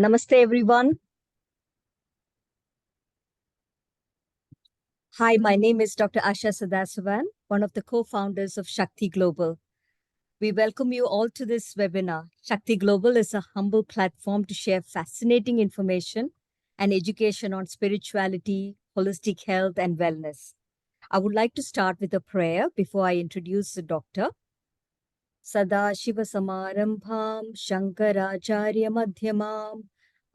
Namaste, everyone. Hi, my name is Dr. Asha Sadasivan, one of the co-founders of Shakti Global. We welcome you all to this webinar. Shakti Global is a humble platform to share fascinating information and education on spirituality, holistic health, and wellness. I would like to start with a prayer before I introduce the doctor. Sadashiva Samarambham Shankaracharya Madhyamam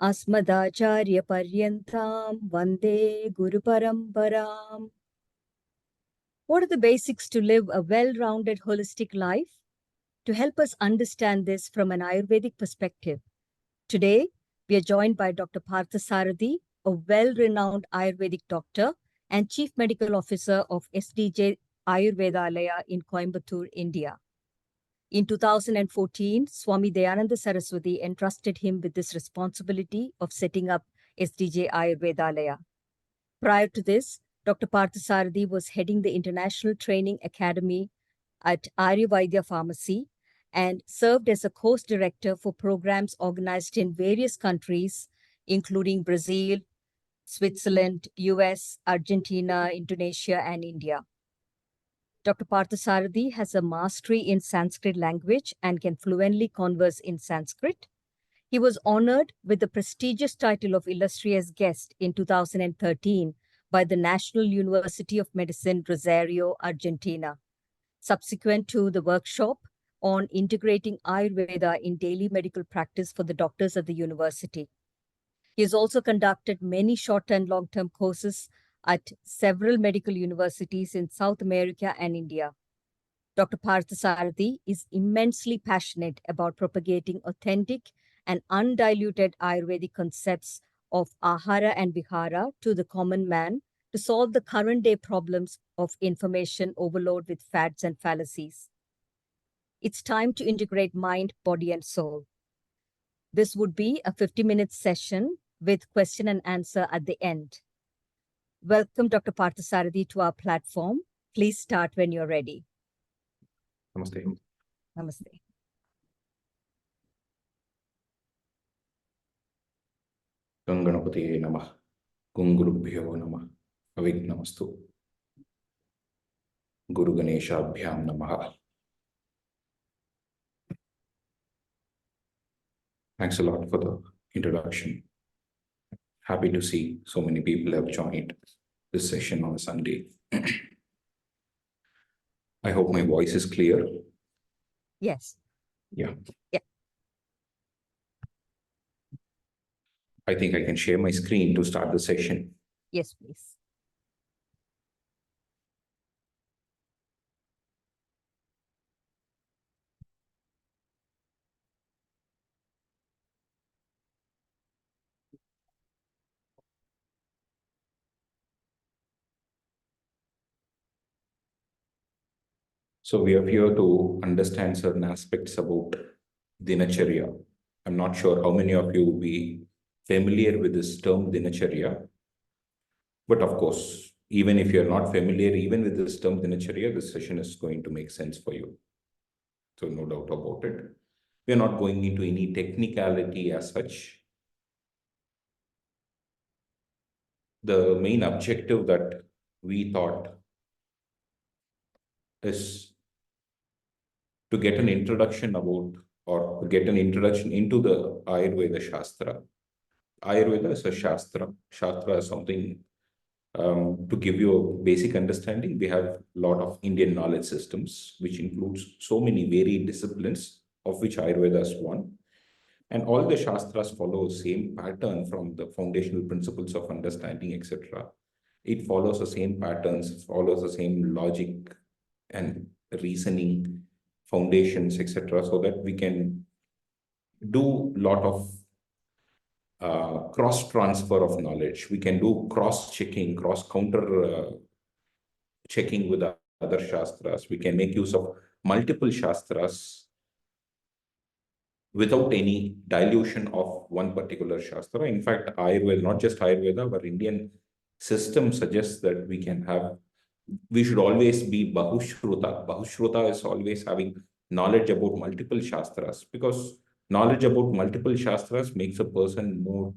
Asmadacharya Paryantam Vande Guru Paramparam. What are the basics to live a well-rounded holistic life? To help us understand this from an Ayurvedic perspective, today we are joined by Dr. Parthasarathy, a well-renowned Ayurvedic doctor and Chief Medical Officer of SDJ Ayurvedalaya in Coimbatore, India. In 2014, Swami Dayananda Saraswati entrusted him with this responsibility of setting up SDJ Ayurvedalaya. Prior to this, Dr. Parthasarathy was heading the International Training Academy at Ayurveda Pharmacy and served as a course director for programs organized in various countries, including Brazil, Switzerland, US, Argentina, Indonesia, and India. Dr. Parthasarathy has a mastery in Sanskrit language and can fluently converse in Sanskrit. He was honored with the prestigious title of illustrious guest in 2013 by the National University of Medicine, Rosario, Argentina. Subsequent to the workshop on integrating Ayurveda in daily medical practice for the doctors at the university. He has also conducted many short and long-term courses at several medical universities in South America and India. Dr. Parthasarathy is immensely passionate about propagating authentic and undiluted Ayurvedic concepts of ahara and vihara to the common man to solve the current day problems of information overload with fads and fallacies. It's time to integrate mind, body, and soul. This would be a 50-minute session with question and answer at the end. Welcome, Dr. Parthasarathy, to our platform. Please start when you're ready. Namaste. Namaste. Ganganapatiye Namah. Gungurubhyo Namah. Avignamastu. Guru Ganeshabhyam Namah. Thanks a lot for the introduction. Happy to see so many people have joined this session on a Sunday. I hope my voice is clear. Yes. Yeah. Yeah. I think I can share my screen to start the session. Yes, please. So we are here to understand certain aspects about Dinacharya. I'm not sure how many of you will be familiar with this term Dinacharya. But of course, even if you're not familiar, even with this term Dinacharya, this session is going to make sense for you. So no doubt about it. We're not going into any technicality as such. The main objective that we thought is to get an introduction about, or to get an introduction into the Ayurveda Shastra. Ayurveda is a Shastra. Shastra is something, to give you a basic understanding, we have a lot of Indian knowledge systems, which includes so many varied disciplines, of which Ayurveda is one. And all the Shastras follow the same pattern from the foundational principles of understanding, etc. It follows the same patterns, follows the same logic and reasoning foundations, etc., so that we can do a lot of cross transfer of knowledge. We can do cross checking, cross counter checking with other Shastras. We can make use of multiple Shastras without any dilution of one particular Shastra. In fact, Ayurveda, not just Ayurveda, but Indian system suggests that we should always be Bahushruta. Bahushruta is always having knowledge about multiple Shastras, because Knowledge about multiple Shastras makes a person more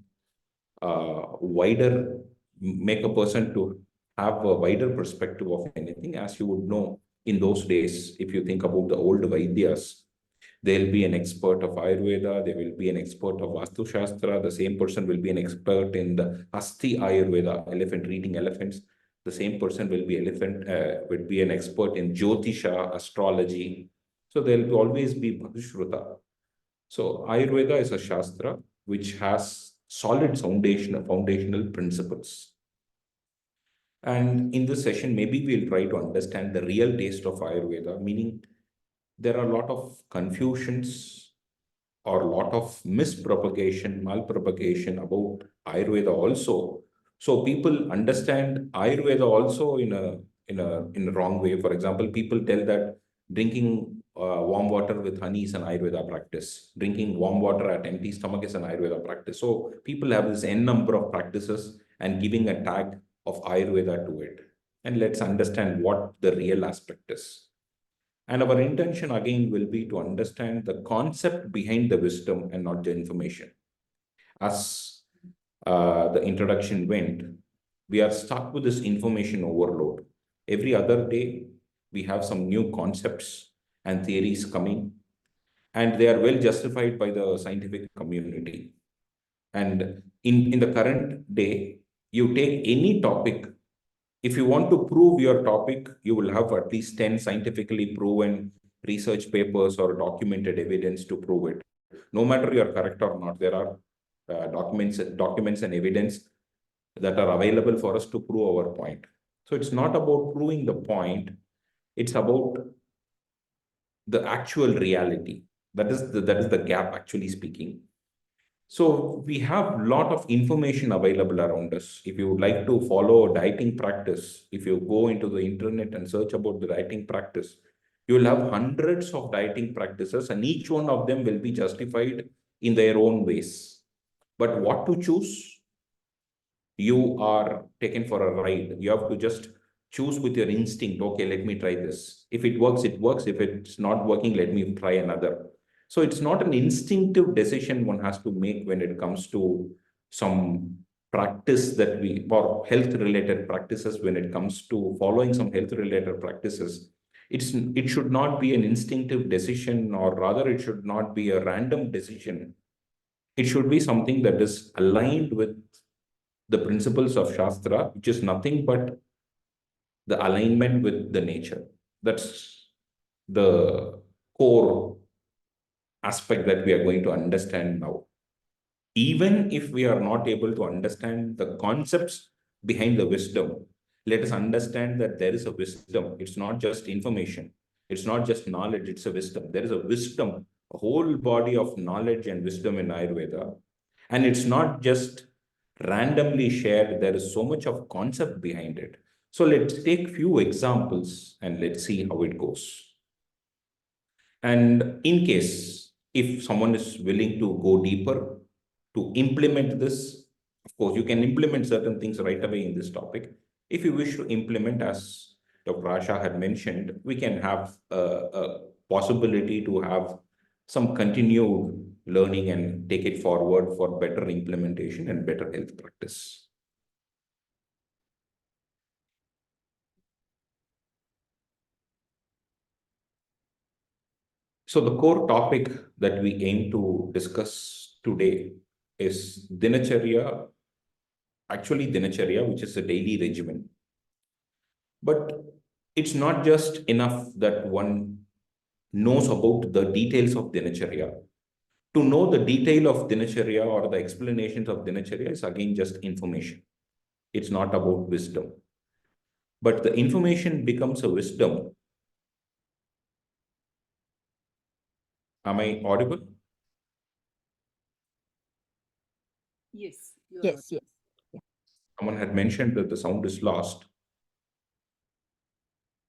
wider, make a person to have a wider perspective of anything. As you would know, in those days, if you think about the old Vaidyas, there'll be an expert of Ayurveda, there will be an expert of Vastu Shastra, the same person will be an expert in the Asti Ayurveda, elephant reading elephants. The same person will be an expert in Jyotisha, astrology. So there'll always be Bhagashruta. So Ayurveda is a Shastra which has solid foundational principles. And in this session, maybe we'll try to understand the real taste of Ayurveda, meaning there are a lot of confusions or a lot of mispropagation, malpropagation about Ayurveda also. So people understand Ayurveda also in a wrong way. For example, people tell that drinking warm water with honey is an Ayurveda practice. Drinking warm water at empty stomach is an Ayurveda practice. So people have this n number of practices and giving a tag of Ayurveda to it. And let's understand what the real aspect is. And our intention again will be to understand the concept behind the wisdom and not the information. As the introduction went, we are stuck with this information overload. Every other day, we have some new concepts and theories coming, and they are well justified by the scientific community. And in the current day, you take any topic. If you want to prove your topic, you will have at least 10 scientifically proven research papers or documented evidence to prove it. No matter you're correct or not, there are documents and evidence that are available for us to prove our point. So it's not about proving the point, it's about the actual reality. That is the gap, actually speaking. So we have a lot of information available around us. If you would like to follow a dieting practice, if you go into the internet and search about the dieting practice, you will have hundreds of dieting practices, and each one of them will be justified in their own ways. But what to choose? You are taken for a ride. You have to just choose with your instinct. Okay, let me try this. If it works, it works. If it's not working, let me try another. So it's not an instinctive decision one has to make when it comes to some practice or health related practices. When it comes to following some health related practices, it should not be an instinctive decision, or rather it should not be a random decision. It should be something that is aligned with the principles of Shastra, which is nothing but the alignment with the nature. That's the core aspect that we are going to understand now. Even if we are not able to understand the concepts behind the wisdom, let us understand that there is a wisdom. It's not just information. It's not just knowledge. It's a wisdom. There is a wisdom, a whole body of knowledge and wisdom in Ayurveda. And it's not just randomly shared. There is so much of concept behind it. So let's take few examples and let's see how it goes. And in case if someone is willing to go deeper to implement this, of course, you can implement certain things right away in this topic. If you wish to implement, as Dr. Asha had mentioned, we can have a possibility to have some continued learning and take it forward for better implementation and better health practice. So the core topic that we aim to discuss today is Dinacharya, which is a daily regimen. But it's not just enough that one knows about the details of Dinacharya. To know the detail of Dinacharya or the explanations of Dinacharya is again just information. It's not about wisdom. But the information becomes a wisdom. Am I audible? Yes. Yes. Someone had mentioned that the sound is lost.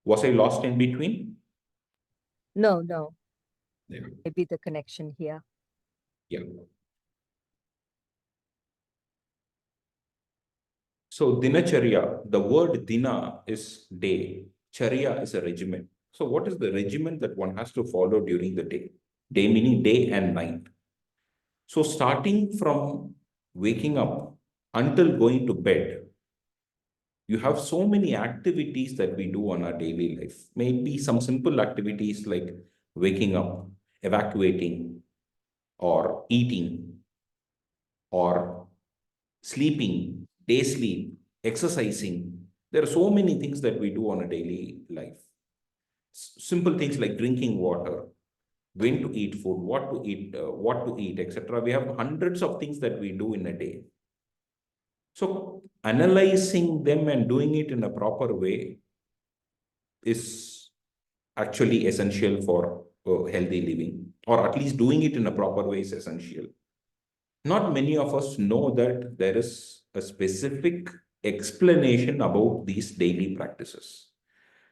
Was I lost in between? No. Yeah. Maybe the connection here. Yeah. So Dinacharya, the word Dina is day, Charya is a regimen. So what is the regimen that one has to follow during the day? Day meaning day and night. So starting from waking up until going to bed, you have so many activities that we do on our daily life. Maybe some simple activities like waking up, evacuating, or eating, or sleeping, day sleep, exercising. There are so many things that we do on a daily life. Simple things like drinking water, when to eat food, what to eat, etc. We have hundreds of things that we do in a day. So analyzing them and doing it in a proper way is actually essential for healthy living, or at least doing it in a proper way is essential. Not many of us know that there is a specific explanation about these daily practices.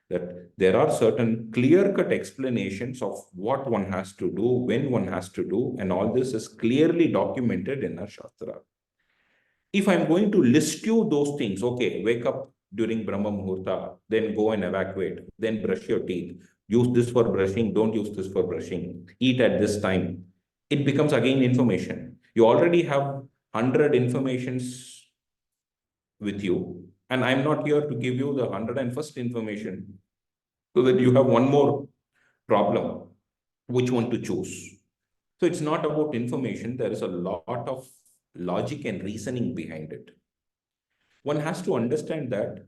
That there are certain clear-cut explanations of what one has to do, when one has to do, and all this is clearly documented in our Shastra. If I'm going to list you those things, okay, wake up during Brahma Muhurta, then go and evacuate, then brush your teeth, use this for brushing, don't use this for brushing, eat at this time, it becomes again information. You already have 100 informations with you, and I'm not here to give you the 101st information so that you have one more problem, which one to choose. So it's not about information. There is a lot of logic and reasoning behind it. One has to understand that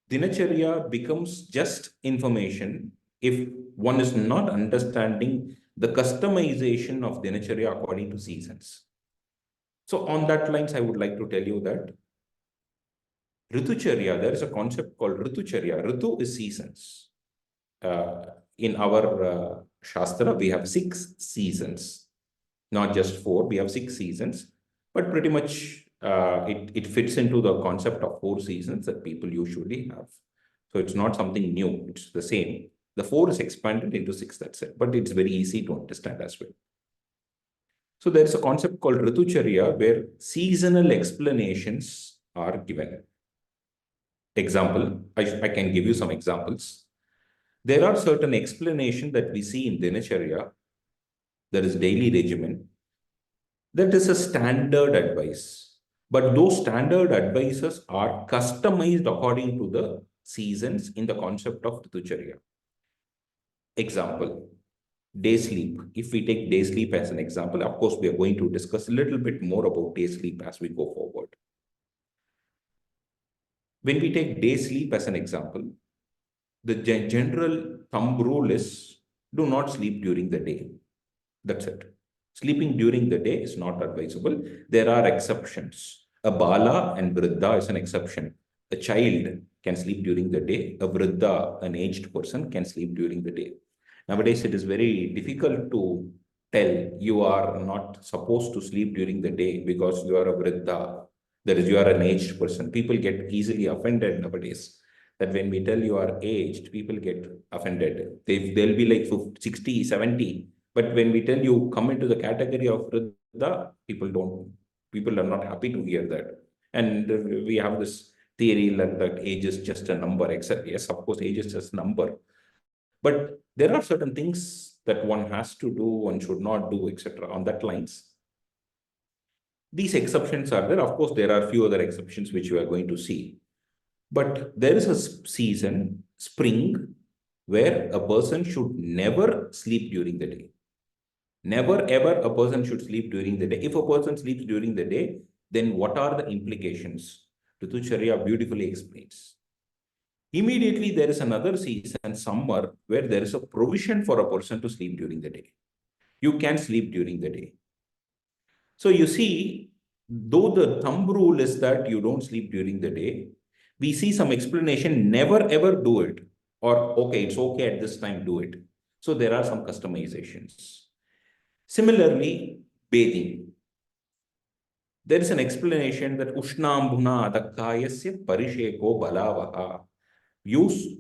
Dinacharya becomes just information if one is not understanding the customization of Dinacharya according to seasons. So on that lines, I would like to tell you that Ritucharya, there is a concept called Ritucharya. Ritu is seasons. In our Shastra, we have 6 seasons, not just 4, we have 6 seasons, but pretty much it fits into the concept of 4 seasons that people usually have. So it's not something new, it's the same. The 4 is expanded into 6, that's it, but it's very easy to understand as well. So there's a concept called Ritucharya where seasonal explanations are given. Example, I can give you some examples. There are certain explanations that we see in Dinacharya, there is daily regimen, that is a standard advice. But those standard advices are customized according to the seasons in the concept of Ritucharya. Example, day sleep. If we take day sleep as an example, of course, we are going to discuss a little bit more about day sleep as we go forward. When we take day sleep as an example, the general thumb rule is do not sleep during the day. That's it. Sleeping during the day is not advisable. There are exceptions. A bala and vriddha is an exception. A child can sleep during the day. A vriddha, an aged person, can sleep during the day. Nowadays, it is very difficult to tell you are not supposed to sleep during the day because you are a vriddha. That is, you are an aged person. People get easily offended nowadays. That when we tell you are aged, people get offended. They'll be like 50, 60, 70. But when we tell you come into the category of Vriddha, people are not happy to hear that. And we have this theory that age is just a number, except, yes, of course, age is just a number. But there are certain things that one has to do, one should not do, etc. On that lines. These exceptions are there. Of course, there are a few other exceptions which you are going to see. But there is a season, spring, where a person should never sleep during the day. Never ever a person should sleep during the day. If a person sleeps during the day, then what are the implications? Ritucharya beautifully explains. Immediately, there is another season, summer, where there is a provision for a person to sleep during the day. You can sleep during the day. So you see, though the thumb rule is that you don't sleep during the day, we see some explanation, never ever do it. Or, okay, it's okay at this time, do it. So there are some customizations. Similarly, bathing. There is an explanation that Ushnambhuna Adakayasya Parisheko Balavaha. Use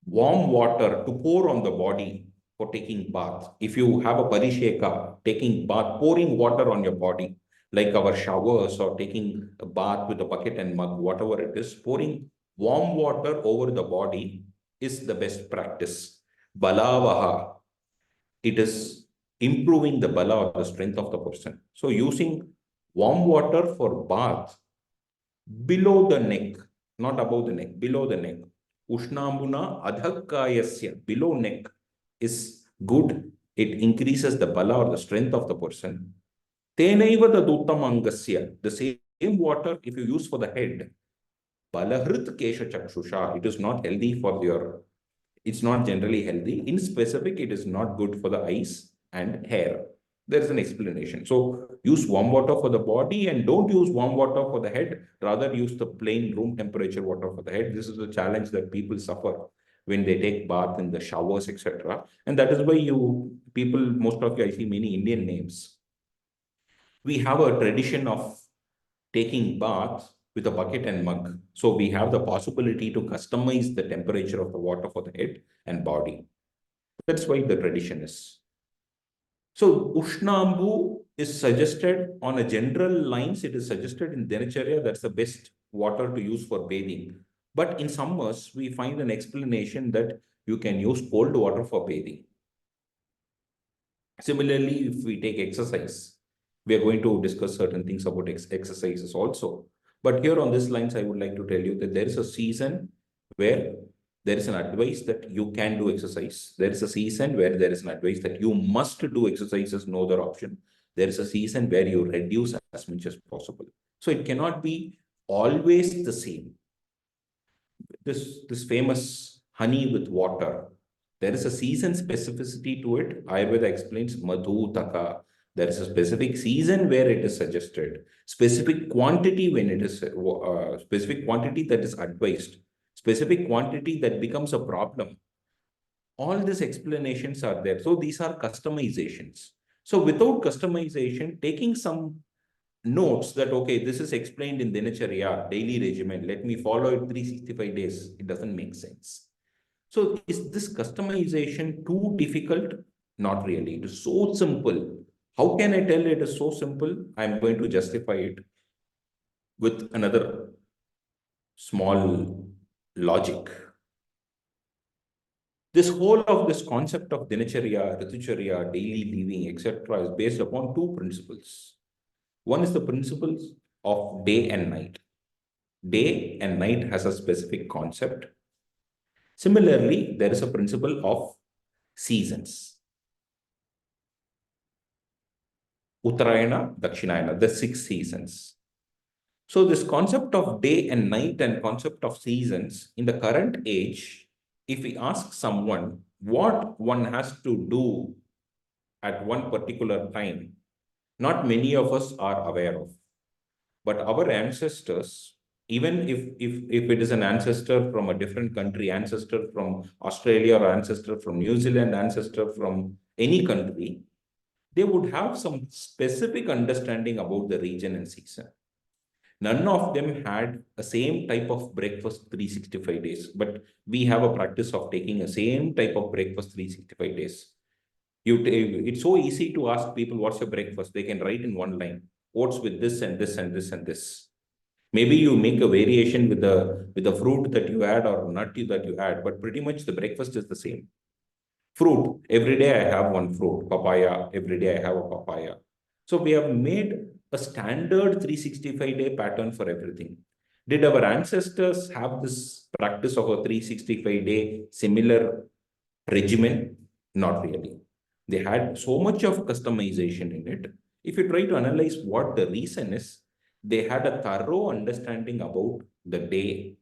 warm water to pour on the body for taking bath. If you have a parisheka, taking bath, pouring water on your body, like our showers or taking a bath with a bucket and mug, whatever it is, pouring warm water over the body is the best practice. Balavaha, it is improving the bala or the strength of the person. So using warm water for bath below the neck, not above the neck, below the neck. Ushnambuna adhakkayasya, below neck is good. It increases the bala or the strength of the person. Tenaiva the duttamangasya, the same water if you use for the head, balahrit kesha chakshusha, it is not healthy for your, it's not generally healthy. In specific, it is not good for the eyes and hair. There is an explanation. So use warm water for the body and don't use warm water for the head. Rather use the plain room temperature water for the head. This is a challenge that people suffer when they take bath in the showers, etc. And that is why most of you, I see many Indian names. We have a tradition of taking bath with a bucket and mug. So we have the possibility to customize the temperature of the water for the head and body. That's why the tradition is. So Ushnambu is suggested on a general lines. It is suggested in Dinacharya. That's the best water to use for bathing. But in summers, we find an explanation that you can use cold water for bathing. Similarly, if we take exercise, we are going to discuss certain things about exercises also. But here on this lines, I would like to tell you that there is a season where there is an advice that you can do exercise. There is a season where there is an advice that you must do exercises, no other option. There is a season where you reduce as much as possible. So it cannot be always the same. This famous honey with water, there is a season specificity to it. Ayurveda explains madhu taka. There is a specific season where it is suggested, specific quantity when it is specific quantity that is advised, specific quantity that becomes a problem. All these explanations are there. So these are customizations. So without customization, taking some notes that, okay, this is explained in Dinacharya, daily regimen, let me follow it 365 days. It doesn't make sense. So is this customization too difficult? Not really. It is so simple. How can I tell it is so simple? I'm going to justify it with another small logic. This whole of this concept of Dinacharya, Ritucharya, daily living, etc. is based upon two principles. One is the principles of day and night. Day and night has a specific concept. Similarly, there is a principle of seasons. Uttarayana, Dakshinayana, the 6 seasons. So this concept of day and night and concept of seasons in the current age, if we ask someone what one has to do at one particular time, not many of us are aware of. But our ancestors, even if it is an ancestor from a different country, ancestor from Australia or ancestor from New Zealand, ancestor from any country, they would have some specific understanding about the region and season. None of them had a same type of breakfast 365 days, but we have a practice of taking a same type of breakfast 365 days. It's so easy to ask people, what's your breakfast? They can write in one line, oats with this and this and this and this. Maybe you make a variation with the fruit that you add or nut that you add, but pretty much the breakfast is the same. Fruit, every day I have one fruit. Papaya, every day I have a papaya. So we have made a standard 365-day pattern for everything. Did our ancestors have this practice of a 365-day similar regimen? Not really. They had so much of customization in it. If you try to analyze what the reason is, they had a thorough understanding about the day,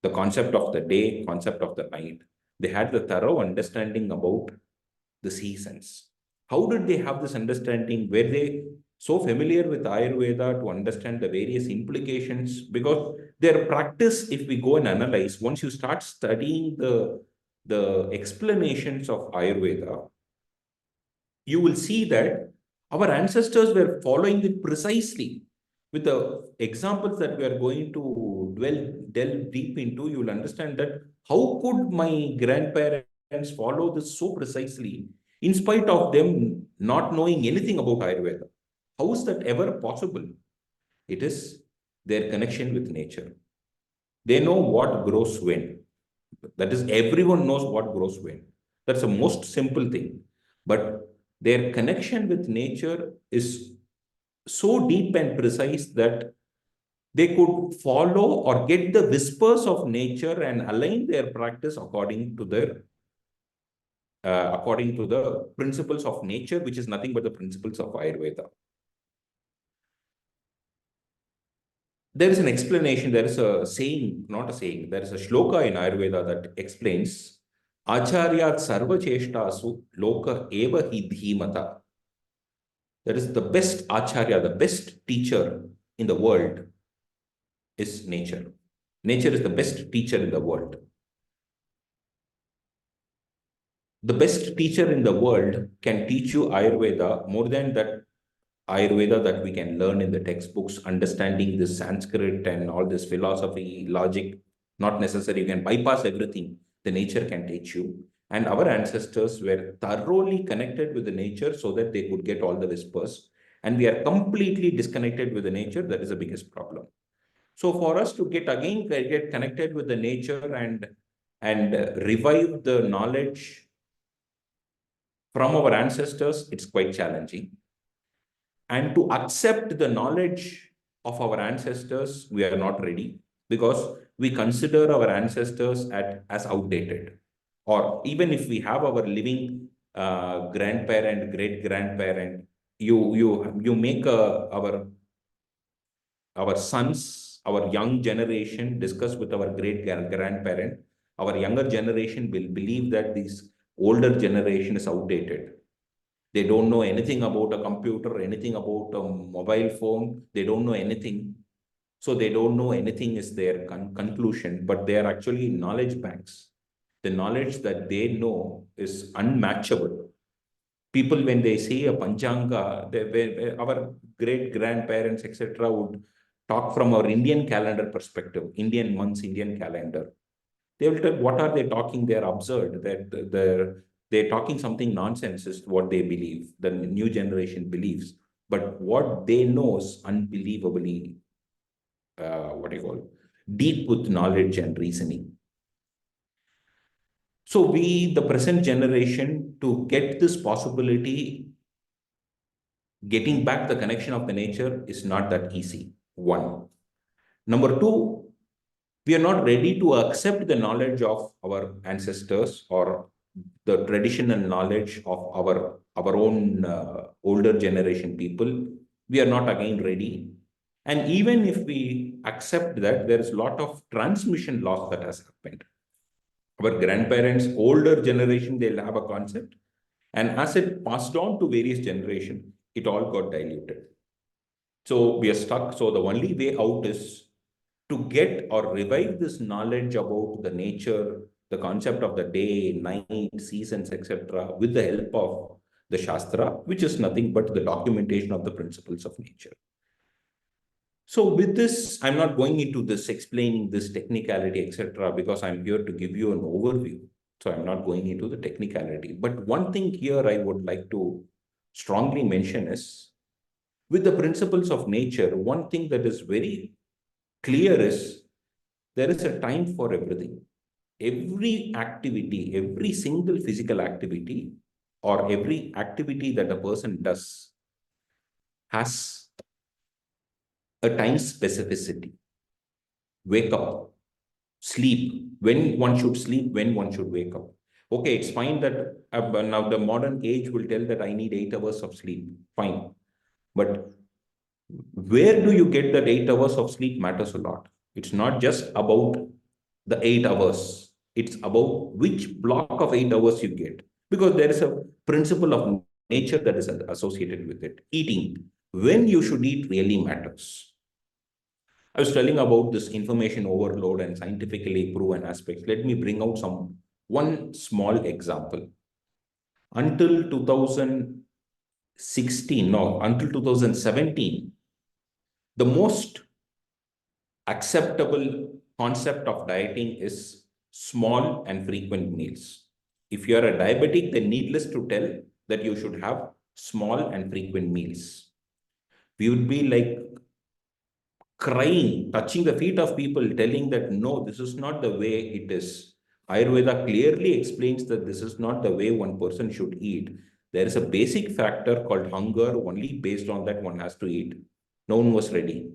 the concept of the day, concept of the night. They had the thorough understanding about the seasons. How did they have this understanding? Were they so familiar with Ayurveda to understand the various implications? Because their practice, if we go and analyze, once you start studying the explanations of Ayurveda, you will see that our ancestors were following it precisely. With the examples that we are going to delve deep into, you will understand that how could my grandparents follow this so precisely, in spite of them not knowing anything about Ayurveda? How is that ever possible? It is their connection with nature. They know what grows when. That is, everyone knows what grows when. That's the most simple thing. But Their connection with nature is so deep and precise that they could follow or get the whispers of nature and align their practice according to the principles of nature, which is nothing but the principles of Ayurveda. There is an explanation, there is a saying, not a saying, there is a shloka in Ayurveda that explains Acharyat sarva cheshtasu loka eva hi dhimata. That is the best Acharya, the best teacher in the world is nature. Nature is the best teacher in the world. The best teacher in the world can teach you Ayurveda more than that Ayurveda that we can learn in the textbooks, understanding this Sanskrit and all this philosophy, logic, not necessary. You can bypass everything. The nature can teach you. And our ancestors were thoroughly connected with the nature so that they could get all the whispers. And we are completely disconnected with the nature. That is the biggest problem. So for us to get connected with the nature and revive the knowledge from our ancestors, it's quite challenging. And to accept the knowledge of our ancestors, we are not ready because we consider our ancestors as outdated. Or even if we have our living grandparent, great grandparent, you make our sons, our young generation discuss with our great grandparent. Our younger generation will believe that this older generation is outdated. They don't know anything about a computer, anything about a mobile phone. They don't know anything. So they don't know anything is their conclusion, but they are actually knowledge banks. The knowledge that they know is unmatchable. People, when they say a Panchanga, our great grandparents, etc., would talk from our Indian calendar perspective, Indian months, Indian calendar. They will tell what are they talking? They're absurd. They're talking something nonsense is what they believe. The new generation believes. But what they know is unbelievably, what do you call it? Deep with knowledge and reasoning. So we, the present generation, to get this possibility, getting back the connection of the nature is not that easy. One. Number two, we are not ready to accept the knowledge of our ancestors or the traditional knowledge of our own older generation people. We are not again ready. And even if we accept that, there is a lot of transmission loss that has happened. Our grandparents, older generation, they'll have a concept. And as it passed on to various generations, it all got diluted. So we are stuck. So the only way out is to get or revive this knowledge about the nature, the concept of the day, night, seasons, etc., with the help of the Shastra, which is nothing but the documentation of the principles of nature. So with this, I'm not going into this, explaining this technicality, etc., because I'm here to give you an overview. So I'm not going into the technicality. But one thing here I would like to strongly mention is, with the principles of nature, one thing that is very clear is there is a time for everything. Every activity, every single physical activity, or every activity that a person does has a time specificity. Wake up, sleep, when one should sleep, when one should wake up. Okay, it's fine that now the modern age will tell that I need 8 hours of sleep. Fine. But where do you get that 8 hours of sleep matters a lot. It's not just about the 8 hours. It's about which block of 8 hours you get. Because there is a principle of nature that is associated with it. Eating. When you should eat really matters. I was telling about this information overload and scientifically proven aspects. Let me bring out one small example. Until 2016, no, until 2017, the most acceptable concept of dieting is small and frequent meals. If you are a diabetic, then needless to tell that you should have small and frequent meals. We would be like crying, touching the feet of people, telling that, no, this is not the way it is. Ayurveda clearly explains that this is not the way one person should eat. There is a basic factor called hunger. Only based on that one has to eat. No one was ready.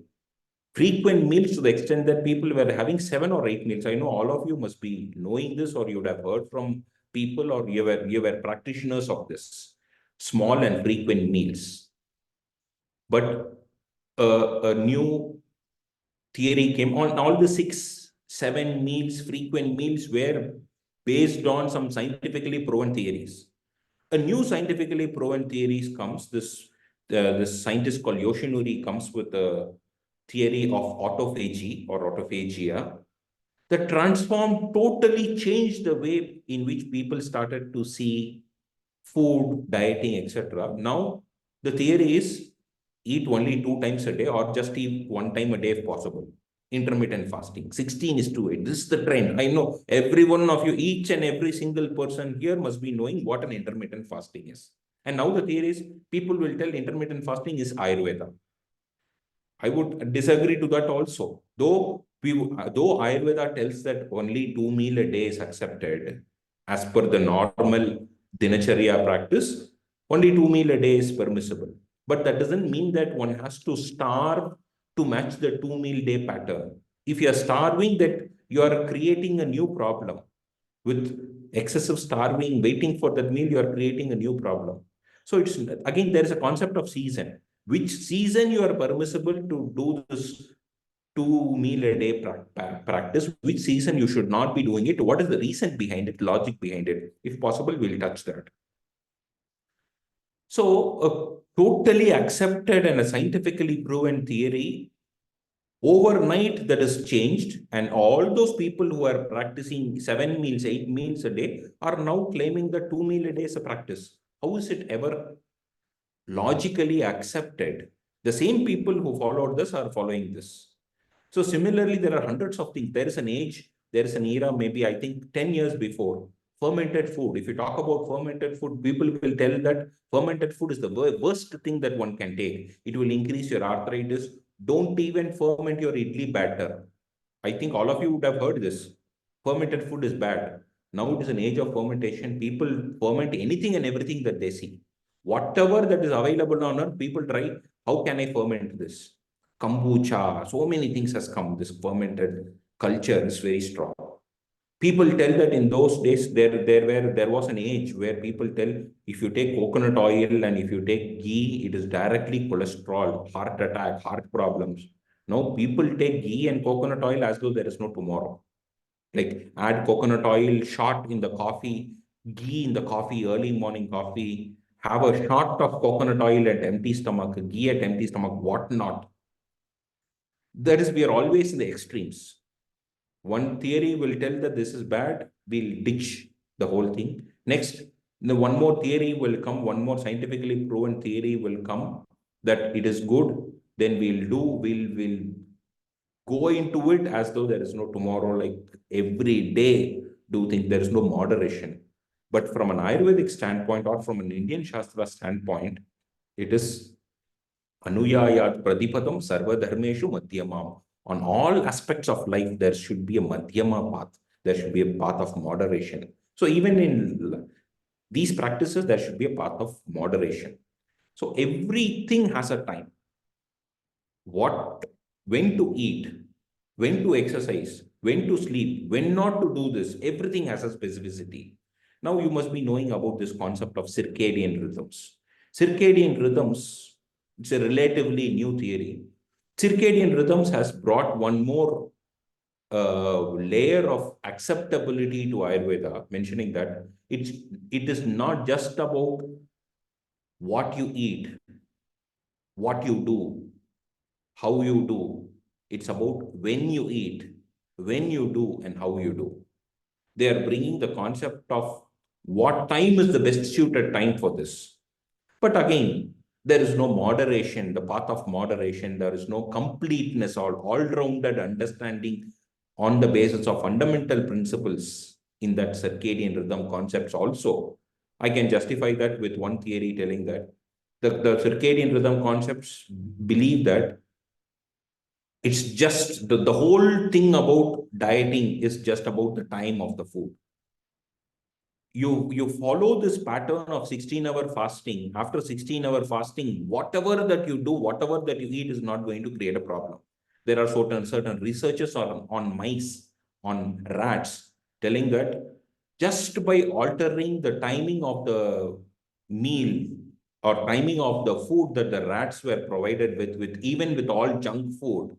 Frequent meals to the extent that people were having 7 or 8 meals. I know all of you must be knowing this, or you would have heard from people, or you were practitioners of this. Small and frequent meals. But a new theory came on. All the 6, 7 meals, frequent meals, were based on some scientifically proven theories. A new scientifically proven theories comes. This scientist called Yoshinori comes with a theory of autophagy or autophagia that transformed, totally changed the way in which people started to see food, dieting, etc. Now, the theory is eat only 2 times a day, or just eat 1 time a day if possible. Intermittent fasting, 16:8. This is the trend. I know every one of you, each and every single person here must be knowing what an intermittent fasting is. And now the theory is people will tell intermittent fasting is Ayurveda. I would disagree to that also. Though Ayurveda tells that only 2 meals a day is accepted as per the normal Dinacharya practice, only 2 meals a day is permissible. But that doesn't mean that one has to starve to match the 2 meal day pattern. If you are starving, that you are creating a new problem. With excessive starving, waiting for that meal, you are creating a new problem. So it's again, there is a concept of season. Which season you are permissible to do this 2 meal a day practice? Which season you should not be doing it? What is the reason behind it, logic behind it? If possible, we'll touch that. So a totally accepted and a scientifically proven theory, overnight that is changed, and all those people who are practicing 7 meals, 8 meals a day are now claiming that 2 meal a day is a practice. How is it ever logically accepted? The same people who followed this are following this. So similarly, there are hundreds of things. There is an age, there is an era, maybe I think 10 years before, fermented food. If you talk about fermented food, people will tell that fermented food is the worst thing that one can take. It will increase your arthritis. Don't even ferment your idli batter. I think all of you would have heard this. Fermented food is bad. Now it is an age of fermentation. People ferment anything and everything that they see. Whatever that is available on earth, people try, how can I ferment this? Kombucha, so many things has come. This fermented culture is very strong. People tell that in those days, there was an age where people tell, if you take coconut oil and if you take ghee, it is directly cholesterol, heart attack, heart problems. Now people take ghee and coconut oil as though there is no tomorrow. Like add coconut oil shot in the coffee, ghee in the coffee, early morning coffee, have a shot of coconut oil at empty stomach, ghee at empty stomach, whatnot. That is, we are always in the extremes. One theory will tell that this is bad, we'll ditch the whole thing. Next, one more theory will come, one more scientifically proven theory will come that it is good, then we'll go into it as though there is no tomorrow, like every day do think there is no moderation. But from an Ayurvedic standpoint or from an Indian Shastra standpoint, it is Anuyayat Pradipadam Sarva Dharmeshu Madhyamam. On all aspects of life, there should be a Madhyama path. There should be a path of moderation. So even in these practices, there should be a path of moderation. So everything has a time. When to eat, when to exercise, when to sleep, when not to do this, everything has a specificity. Now you must be knowing about this concept of circadian rhythms. Circadian rhythms, it's a relatively new theory. Circadian rhythms has brought one more layer of acceptability to Ayurveda, mentioning that it is not just about what you eat, what you do, how you do. It's about when you eat, when you do, and how you do. They are bringing the concept of what time is the best suited time for this. But again, there is no moderation, the path of moderation. There is no completeness or all-rounded understanding on the basis of fundamental principles in that circadian rhythm concepts also. I can justify that with one theory telling that the circadian rhythm concepts believe that it's just the whole thing about dieting is just about the time of the food. you follow this pattern of 16-hour fasting. After 16-hour fasting, whatever that you do, whatever that you eat is not going to create a problem. There are certain researches on mice, on rats, telling that just by altering the timing of the meal or timing of the food that the rats were provided with even with all junk food,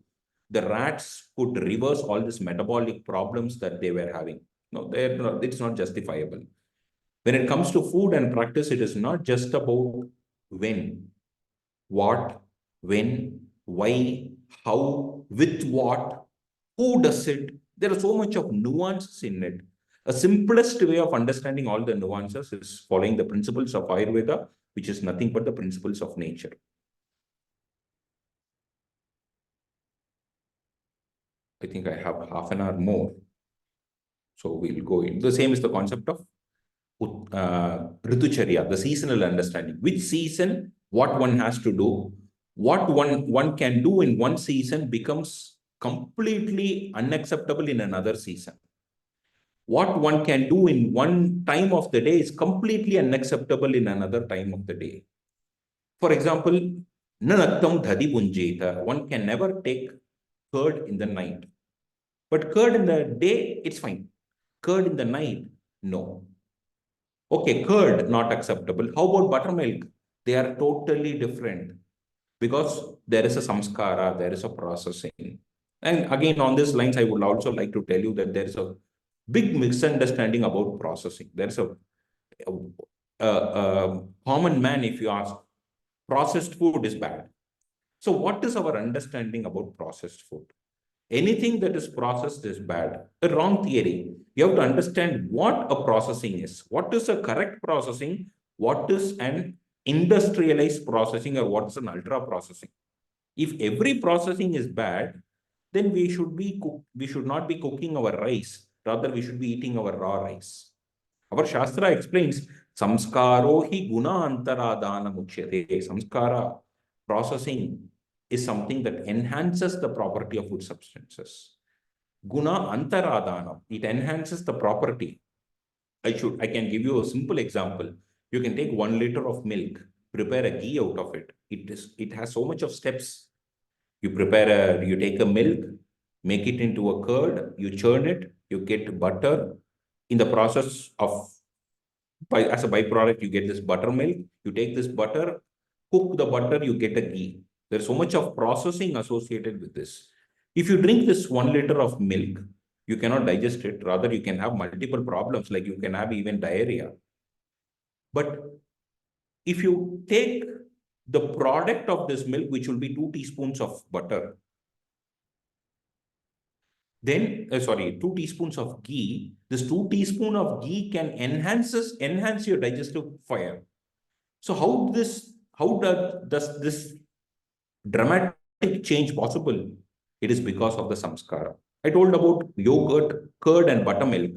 the rats could reverse all these metabolic problems that they were having. No, it's not justifiable. When it comes to food and practice, it is not just about when, what, when, why, how, with what, who does it. There are so much of nuances in it. A simplest way of understanding all the nuances is following the principles of Ayurveda, which is nothing but the principles of nature. I think I have half an hour more. So we'll go in. The same is the concept of Rithucharya, the seasonal understanding. Which season, what one has to do, what one can do in one season becomes completely unacceptable in another season. What one can do in one time of the day is completely unacceptable in another time of the day. For example, nanaktam dhadi bunjeta. One can never take curd in the night. But curd in the day, it's fine. Curd in the night, no. Okay, curd, not acceptable. How about buttermilk? They are totally different because there is a samskara, there is a processing. And again, on these lines, I would also like to tell you that there is a big misunderstanding about processing. There is a common man, if you ask, processed food is bad. So what is our understanding about processed food? Anything that is processed is bad. A wrong theory. You have to understand what a processing is. What is a correct processing? What is an industrialized processing, or what is an ultra processing? If every processing is bad, then we should not be cooking our rice. Rather, we should be eating our raw rice. Our Shastra explains, samskaro hi guna antaradana muchyate. Samskara, processing, is something that enhances the property of food substances. Guna antaradana, it enhances the property. I can give you a simple example. You can take 1 liter of milk, prepare a ghee out of it. It has so much of steps. You take a milk, make it into a curd, you churn it, you get butter. In the process of, as a byproduct, you get this buttermilk. You take this butter, cook the butter, you get a ghee. There's so much of processing associated with this. If you drink this 1 liter of milk, you cannot digest it. Rather, you can have multiple problems, like you can have even diarrhea. But if you take the product of this milk, which will be 2 teaspoons of butter, then, 2 teaspoons of ghee, this 2 teaspoons of ghee can enhance your digestive fire. So how does this dramatic change possible? It is because of the samskara. I told about yogurt, curd, and buttermilk.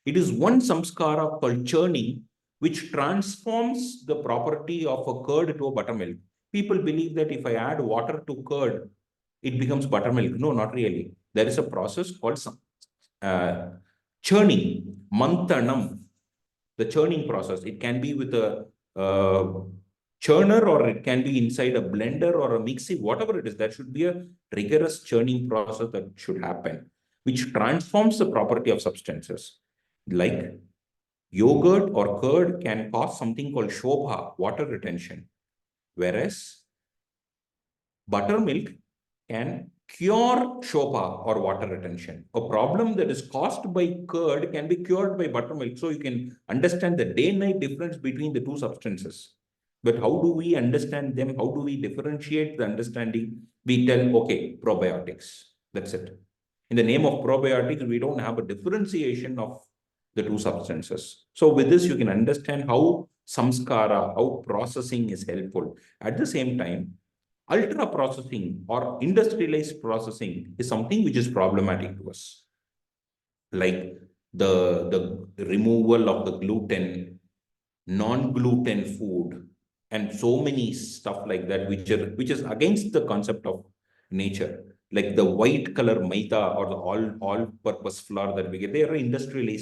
It is one samskara called churning, which transforms the property of a curd to a buttermilk. People believe that if I add water to curd, it becomes buttermilk. No, not really. There is a process called churning, manthanam, the churning process. It can be with a churner, or it can be inside a blender or a mixie, whatever it is. There should be a rigorous churning process that should happen, which transforms the property of substances. Like yogurt or curd can cause something called shobha, water retention, whereas buttermilk can cure shobha or water retention. A problem that is caused by curd can be cured by buttermilk. So you can understand the day-night difference between the two substances. But how do we understand them? How do we differentiate the understanding? We tell, okay, probiotics. That's it. In the name of probiotics, we don't have a differentiation of the two substances. So with this, you can understand how samskara, how processing is helpful. At the same time, ultra processing or industrialized processing is something which is problematic to us. Like the removal of the gluten, non-gluten food, and so many stuff like that, which is against the concept of nature. like the white color maida or the all-purpose flour that we get, they are industrially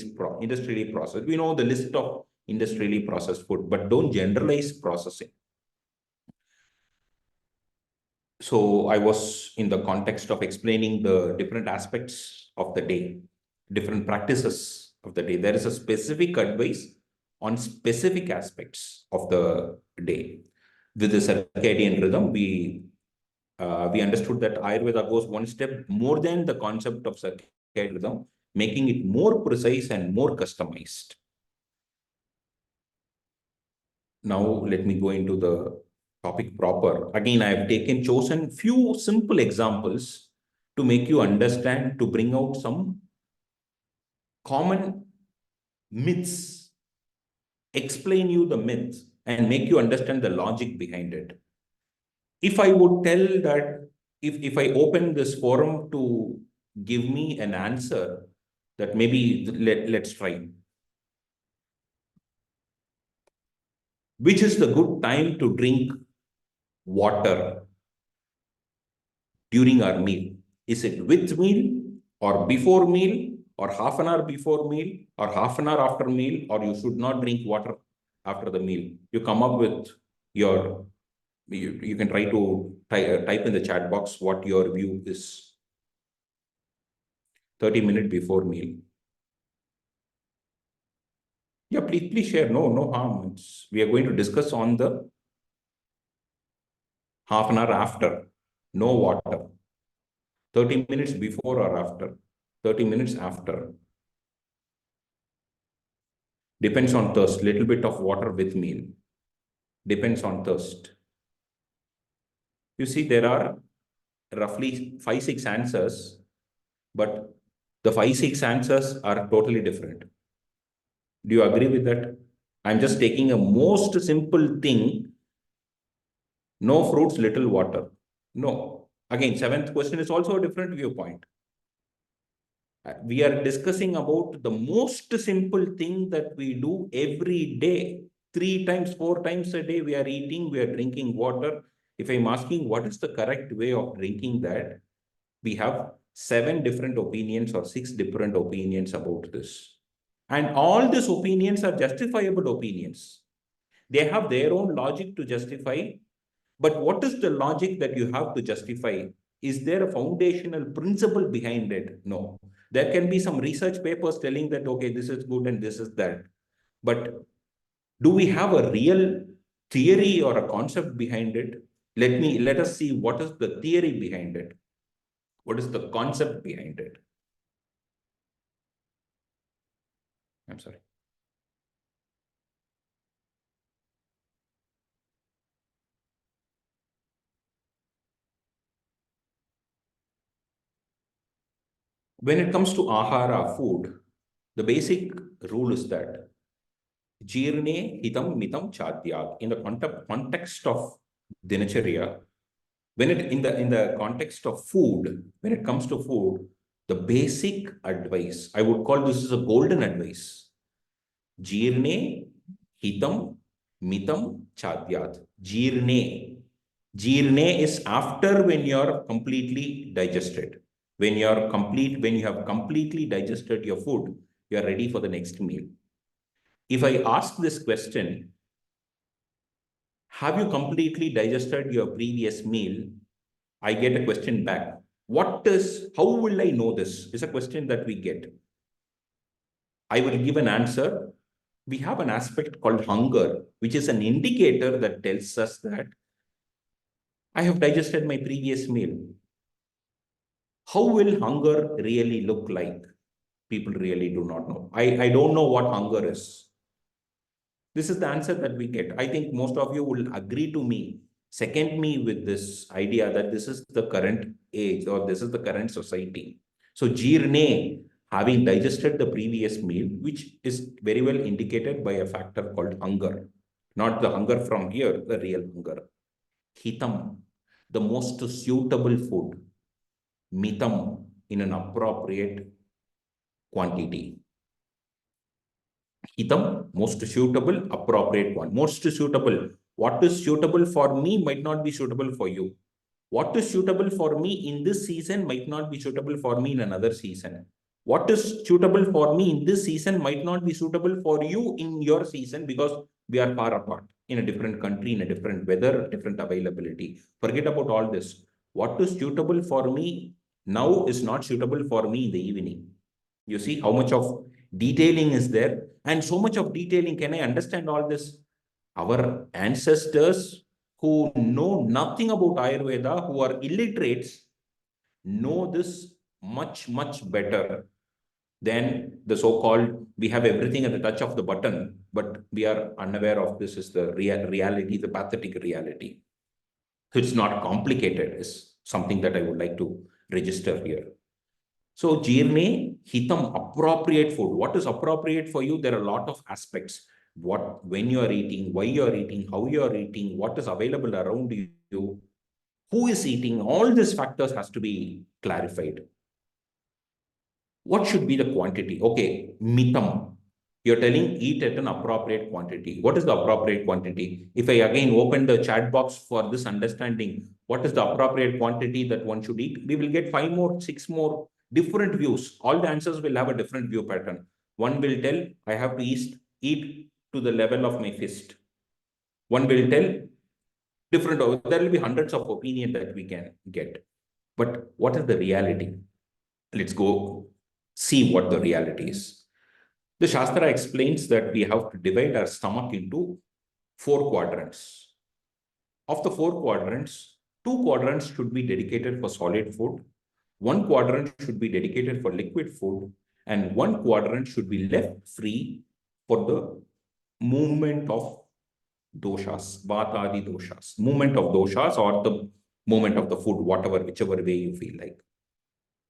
processed. We know the list of industrially processed food, but don't generalize processing. So I was in the context of explaining the different aspects of the day, different practices of the day. There is a specific advice on specific aspects of the day. With the circadian rhythm, we understood that Ayurveda goes one step more than the concept of circadian rhythm, making it more precise and more customized. Now let me go into the topic proper. Again, I have chosen few simple examples to make you understand, to bring out some common myths, explain you the myths, and make you understand the logic behind it. If I would tell that, if I open this forum to give me an answer, that maybe let's try. Which is the good time to drink water during our meal? Is it with meal or before meal or half an hour before meal or half an hour after meal, or you should not drink water after the meal? You come up with your, you can try to type in the chat box what your view is. 30 minutes before meal. Yeah, please share. No harm. We are going to discuss on the half an hour after. No water. 30 minutes before or after. 30 minutes after. Depends on thirst. Little bit of water with meal. Depends on thirst. You see, there are roughly 5-6 answers, but the 5-6 answers are totally different. Do you agree with that? I'm just taking a most simple thing. No fruits, little water. No. Again, 7th question is also a different viewpoint. We are discussing about the most simple thing that we do every day. 3 times, 4 times a day, we are eating, we are drinking water. If I'm asking what is the correct way of drinking that, we have 7 different opinions or 6 different opinions about this. And all these opinions are justifiable opinions. They have their own logic to justify. But what is the logic that you have to justify? Is there a foundational principle behind it? No. There can be some research papers telling that, okay, this is good and this is that. But do we have a real theory or a concept behind it? Let us see what is the theory behind it. What is the concept behind it? I'm sorry. When it comes to ahara, food, the basic rule is that Jirne hitam mitam chatyag. In the context of Dinacharya, when it in the context of food, when it comes to food, the basic advice, I would call this as a golden advice. Jirne hitam mitam chatyat. Jirne. Jirne is after when you're completely digested. When you have completely digested your food, you are ready for the next meal. If I ask this question, have you completely digested your previous meal? I get a question back. How will I know this? Is a question that we get. I will give an answer. We have an aspect called hunger, which is an indicator that tells us that I have digested my previous meal. How will hunger really look like? People really do not know. I don't know what hunger is. This is the answer that we get. I think most of you will agree to me, second me with this idea that this is the current age or this is the current society. So Jirne, having digested the previous meal, which is very well indicated by a factor called hunger, not the hunger from here, the real hunger. Hitam, the most suitable food. Mitam, in an appropriate quantity. Hitam, most suitable, appropriate one. Most suitable. What is suitable for me might not be suitable for you. What is suitable for me in this season might not be suitable for me in another season. What is suitable for me in this season might not be suitable for you in your season, because we are far apart, in a different country, in a different weather, different availability. Forget about all this. What is suitable for me now is not suitable for me in the evening. You see how much of detailing is there, and so much of detailing. Can I understand all this? Our ancestors who know nothing about Ayurveda, who are illiterates, know this much better than the so-called, we have everything at the touch of the button, but we are unaware of this is the reality, the pathetic reality. So it's not complicated, is something that I would like to register here. So Jirne, Hitam, appropriate food. What is appropriate for you? There are a lot of aspects. What, when you are eating, why you are eating, how you are eating, what is available around you, who is eating, all these factors has to be clarified. What should be the quantity? Okay, mitam. You're telling eat at an appropriate quantity. What is the appropriate quantity? If I again open the chat box for this understanding, what is the appropriate quantity that one should eat? We will get 5 more, 6 more different views. All the answers will have a different view pattern. One will tell I have to eat to the level of my fist. One will tell different. There will be hundreds of opinions that we can get. But what is the reality? Let's go see what the reality is. The Shastra explains that we have to divide our stomach into 4 quadrants. Of the 4 quadrants, 2 quadrants should be dedicated for solid food, 1 quadrant should be dedicated for liquid food, and 1 quadrant should be left free for the movement of doshas, vatadi doshas, movement of doshas, or the movement of the food, whatever, whichever way you feel like.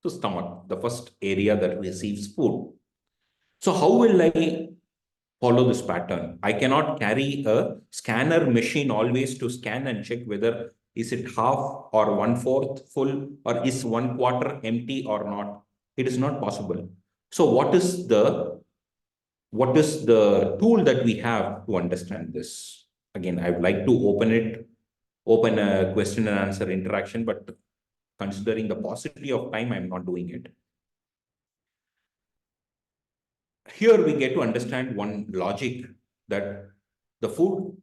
So stomach, the first area that receives food. So how will I follow this pattern? I cannot carry a scanner machine always to scan and check whether is it half or 1/4 full, or is 1/4 empty or not. It is not possible. So what is the tool that we have to understand this? Again, I would like to open a question and answer interaction, but considering the paucity of time, I'm not doing it. Here we get to understand one logic, that the food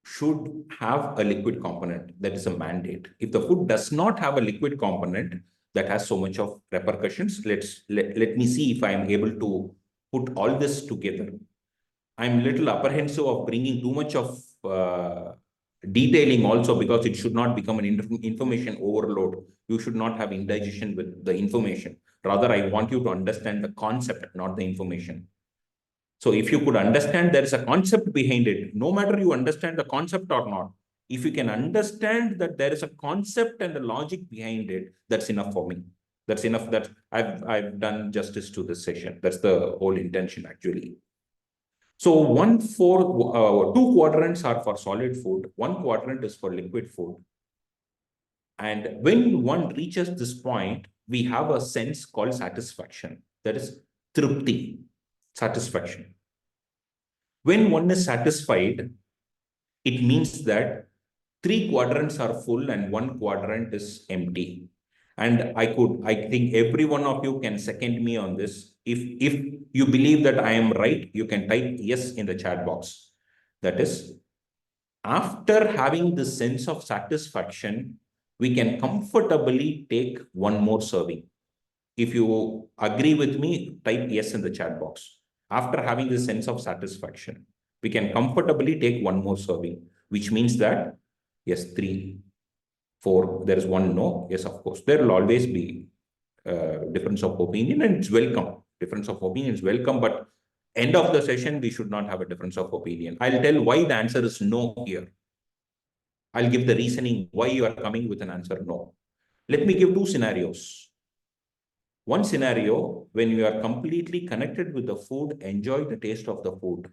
should have a liquid component. That is a mandate. If the food does not have a liquid component, that has so much of repercussions. Let me see if I am able to put all this together. I'm little apprehensive of bringing too much of detailing also, because it should not become an information overload. You should not have indigestion with the information. Rather, I want you to understand the concept, not the information. So if you could understand there is a concept behind it, no matter you understand the concept or not, if you can understand that there is a concept and a logic behind it, that's enough for me. That's enough. That I've done justice to this session. That's the whole intention, actually. So 2 quadrants are for solid food, 1 quadrant is for liquid food. And when one reaches this point, we have a sense called satisfaction. That is tripti, satisfaction. When one is satisfied, it means that 3 quadrants are full and 1 quadrant is empty. And I think every one of you can second me on this. If you believe that I am right, you can type yes in the chat box. That is, after having this sense of satisfaction, we can comfortably take 1 more serving. If you agree with me, type yes in the chat box. After having this sense of satisfaction, we can comfortably take 1 more serving, which means that, yes, 3, 4, there is 1 no. Yes, of course, there will always be difference of opinion, and it's welcome. Difference of opinion is welcome, but end of the session, we should not have a difference of opinion. I'll tell why the answer is no here. I'll give the reasoning why you are coming with an answer no. Let me give 2 scenarios. One scenario, when you are completely connected with the food, enjoy the taste of the food.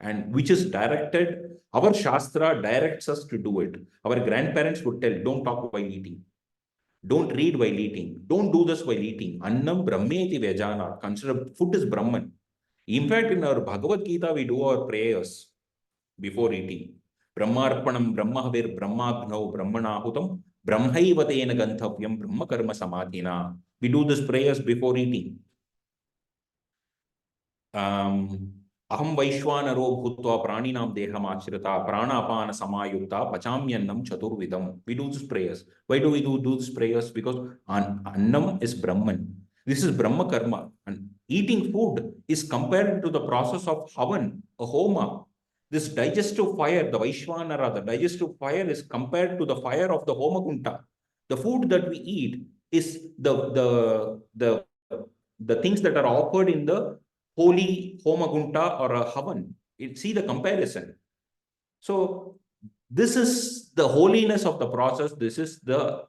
And which is directed, our Shastra directs us to do it. Our grandparents would tell, don't talk while eating. Don't read while eating. Don't do this while eating. Annam brahmeti vejana. Consider food is Brahman. In fact, in our Bhagavad Gita, we do our prayers before eating. Brahmarpanam, Brahmahavir, Brahmagno, Brahmanahutam, Brahmaivatena Ganthavyam, Brahma Karma Samadhina. We do these prayers before eating. Aham Vaishwanaro Bhutva Praninam Deham Achrita, Pranapana Samayukta, Pachamyannam Chaturvidam. We do these prayers. Why do we do these prayers? Because Annam is Brahman. This is Brahma Karma. And eating food is compared to the process of Havan, a Homa. This digestive fire, the Vaishwanara, the digestive fire is compared to the fire of the Homagunta. The food that we eat is the things that are offered in the holy Homagunta or a Havan. See the comparison. So this is the holiness of the process. This is the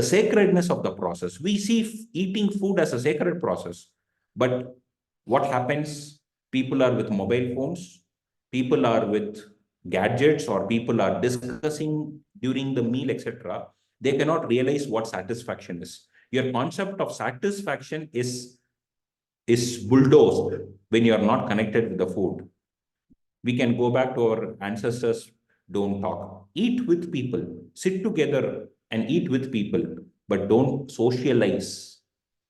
sacredness of the process. We see eating food as a sacred process. But what happens? People are with mobile phones. People are with gadgets, or people are discussing during the meal, etc. They cannot realize what satisfaction is. Your concept of satisfaction is bulldozed when you are not connected with the food. We can go back to our ancestors. Don't talk. Eat with people. Sit together and eat with people, but don't socialize,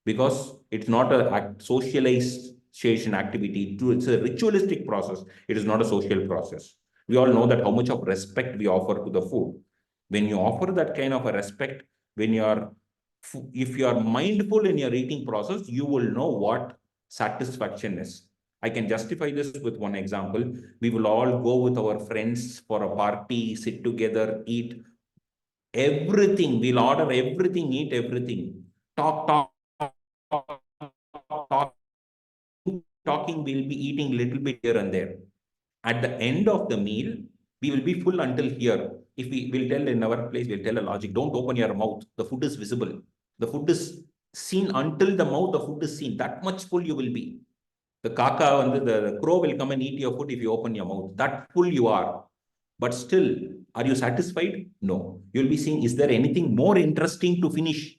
because it's not a socialization activity. It's a ritualistic process. It is not a social process. We all know that how much of respect we offer to the food. When you offer that kind of a respect, if you are mindful in your eating process, you will know what satisfaction is. I can justify this with one example. We will all go with our friends for a party, sit together, eat everything. We'll order everything, eat everything. Talking, we'll be eating a little bit here and there. At the end of the meal, we will be full until here. If we will tell in our place, we'll tell a logic, don't open your mouth. The food is visible. The food is seen until the mouth, the food is seen. That much full you will be. The kaka and the crow will come and eat your food if you open your mouth. That full you are. But still, are you satisfied? No. You'll be seeing, is there anything more interesting to finish?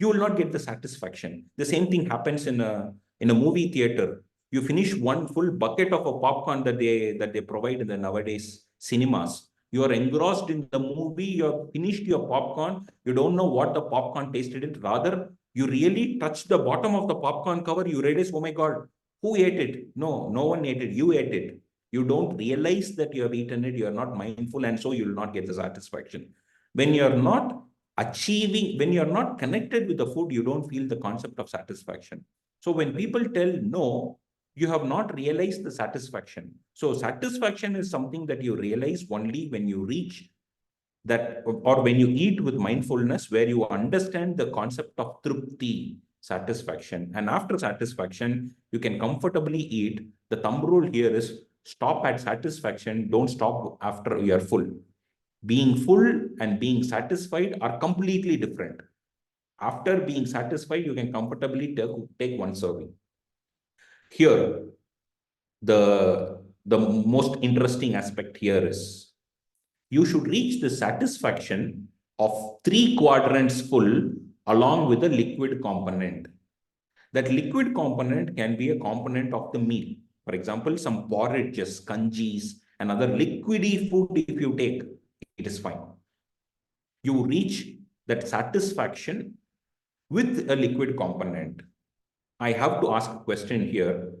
You will not get the satisfaction. The same thing happens in a movie theater. You finish one full bucket of a popcorn that they provide in the nowadays cinemas. You are engrossed in the movie. You have finished your popcorn. You don't know what the popcorn tasted it. Rather, you really touch the bottom of the popcorn cover. You realize, oh my God, who ate it? No, no one ate it. You ate it. You don't realize that you have eaten it. You are not mindful, and so you will not get the satisfaction. When you are not when you're not connected with the food, you don't feel the concept of satisfaction. So when people tell no, you have not realized the satisfaction. So satisfaction is something that you realize only when you reach that, or when you eat with mindfulness, where you understand the concept of trupti, satisfaction. And after satisfaction, you can comfortably eat. The thumb rule here is stop at satisfaction. Don't stop after you are full. Being full and being satisfied are completely different. After being satisfied, you can comfortably take one serving. Here, the most interesting aspect here is you should reach the satisfaction of 3 quadrants full along with the liquid component. That liquid component can be a component of the meal. For example, some porridges, kanjis, and other liquidy food if you take, it is fine. You reach that satisfaction with a liquid component. I have to ask a question here.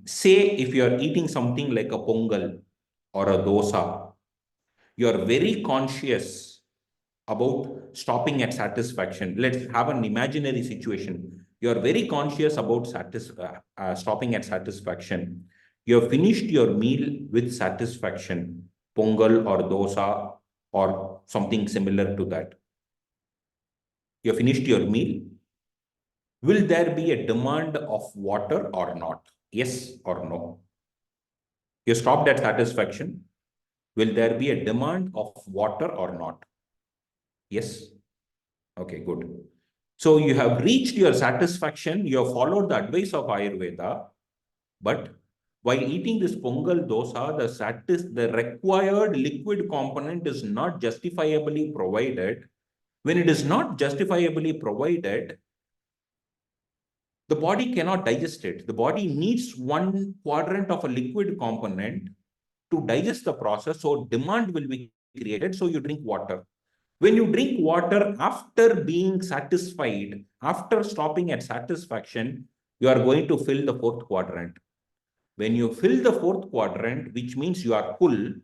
Say if you are eating something like a pongal or a dosa, you are very conscious about stopping at satisfaction. Let's have an imaginary situation. You are very conscious about stopping at satisfaction. You have finished your meal with satisfaction, pongal or dosa or something similar to that. You have finished your meal. Will there be a demand of water or not? Yes or no? You stopped at satisfaction. Will there be a demand of water or not? Yes. Okay, good. So you have reached your satisfaction. You have followed the advice of Ayurveda. But while eating this pongal dosa, the required liquid component is not justifiably provided. When it is not justifiably provided, the body cannot digest it. The body needs 1 quadrant of a liquid component to digest the process. So demand will be created. So you drink water. When you drink water after being satisfied, after stopping at satisfaction, you are going to fill the fourth quadrant. When you fill the fourth quadrant, which means you are full,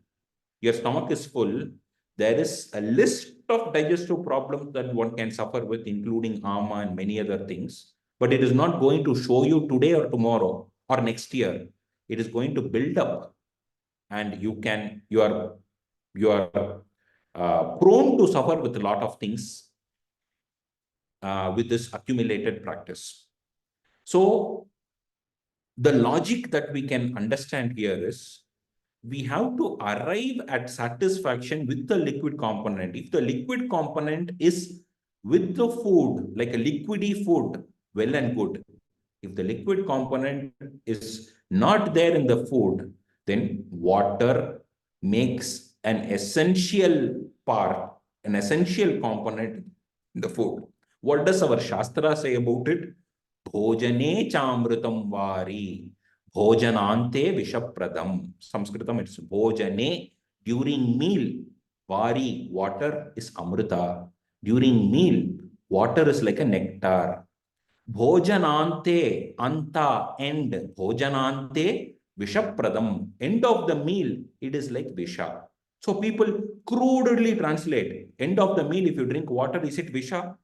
your stomach is full, there is a list of digestive problems that one can suffer with, including ama and many other things. But it is not going to show you today or tomorrow or next year. It is going to build up, and you are prone to suffer with a lot of things with this accumulated practice. So the logic that we can understand here is we have to arrive at satisfaction with the liquid component. If the liquid component is with the food, like a liquidy food, well and good. If the liquid component is not there in the food, then water makes an essential part, an essential component in the food. What does our Shastra say about it? Bhojane chamrutam vari, bhojanante vishapradam. Sanskritam, it's bhojane, during meal. Vari, water is amrita. During meal, water is like a nectar. Bhojanante, anta, end. Bhojanante, vishapradam. End of the meal, it is like visha. So people crudely translate, end of the meal, if you drink water, is it visha?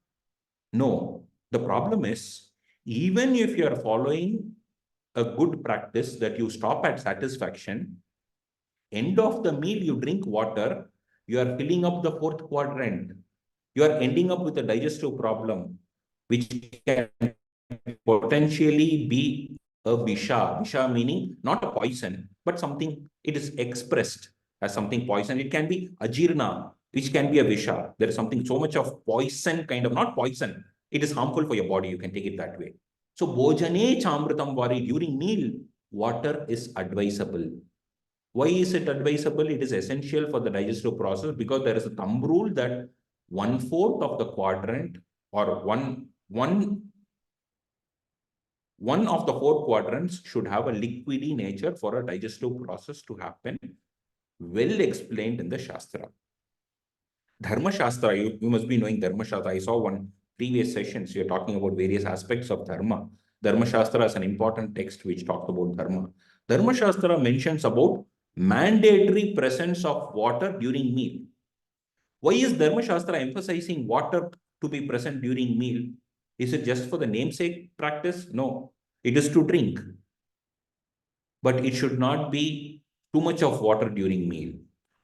No. The problem is, even if you are following a good practice that you stop at satisfaction, end of the meal, you drink water, you are filling up the fourth quadrant. You are ending up with a digestive problem, which can potentially be a visha. Visha meaning not a poison, but something, it is expressed as something poison. It can be ajirna, which can be a visha. There is something so much of poison, kind of, not poison. It is harmful for your body. You can take it that way. So bhojane chamritam vari, during meal, water is advisable. Why is it advisable? It is essential for the digestive process because there is a thumb rule that 1/4 of the quadrant, or one of the 4 quadrants should have a liquidy nature for a digestive process to happen, well explained in the Shastra. Dharma Shastra, you must be knowing Dharma Shastra. I saw one previous sessions, you're talking about various aspects of Dharma. Dharma Shastra is an important text which talks about Dharma. Dharma Shastra mentions about mandatory presence of water during meal. Why is Dharma Shastra emphasizing water to be present during meal? Is it just for the namesake practice? No, it is to drink. But it should not be too much of water during meal.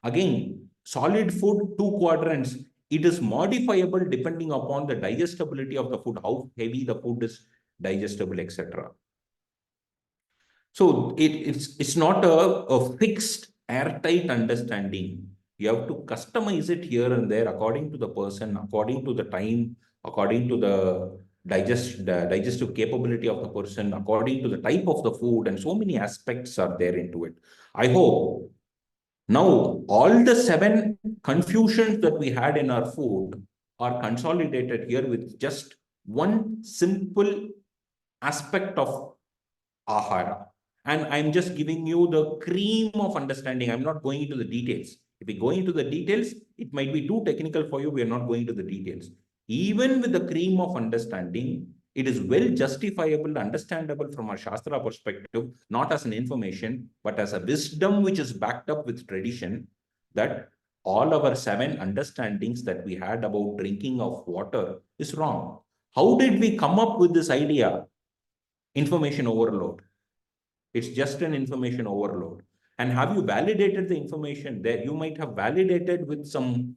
Again, solid food, 2 quadrants, it is modifiable depending upon the digestibility of the food, how heavy the food is digestible, etc. So it's not a fixed, airtight understanding. You have to customize it here and there according to the person, according to the time, according to the digestive capability of the person, according to the type of the food, and so many aspects are there into it. I hope now all the 7 confusions that we had in our food are consolidated here with just one simple aspect of ahara. And I'm just giving you the cream of understanding. I'm not going into the details. If we go into the details, it might be too technical for you. We are not going to the details. Even with the cream of understanding, it is well justifiable, understandable from a Shastra perspective, not as an information, but as a wisdom which is backed up with tradition, that all our 7 understandings that we had about drinking of water is wrong. How did we come up with this idea? Information overload. It's just an information overload. And have you validated the information? There, you might have validated with some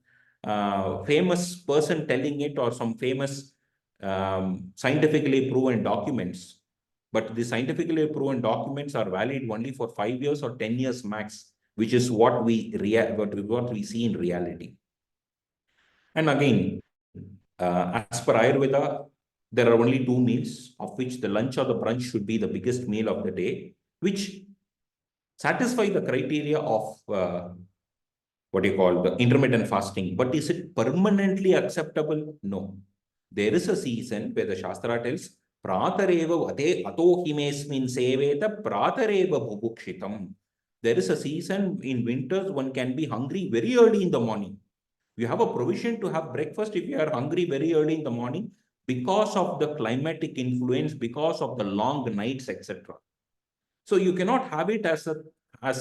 famous person telling it, or some famous scientifically proven documents. But the scientifically proven documents are valid only for 5 years or 10 years max, which is what we see in reality. And again, as per Ayurveda, there are only 2 meals, of which the lunch or the brunch should be the biggest meal of the day, which satisfy the criteria of what you call the intermittent fasting. But is it permanently acceptable? No. There is a season where the Shastra tells, Pratareva vate ato himesmin seveta pratareva bhubukshitam. There is a season in winters, one can be hungry very early in the morning. You have a provision to have breakfast if you are hungry very early in the morning because of the climatic influence, because of the long nights, etc. So you cannot have it as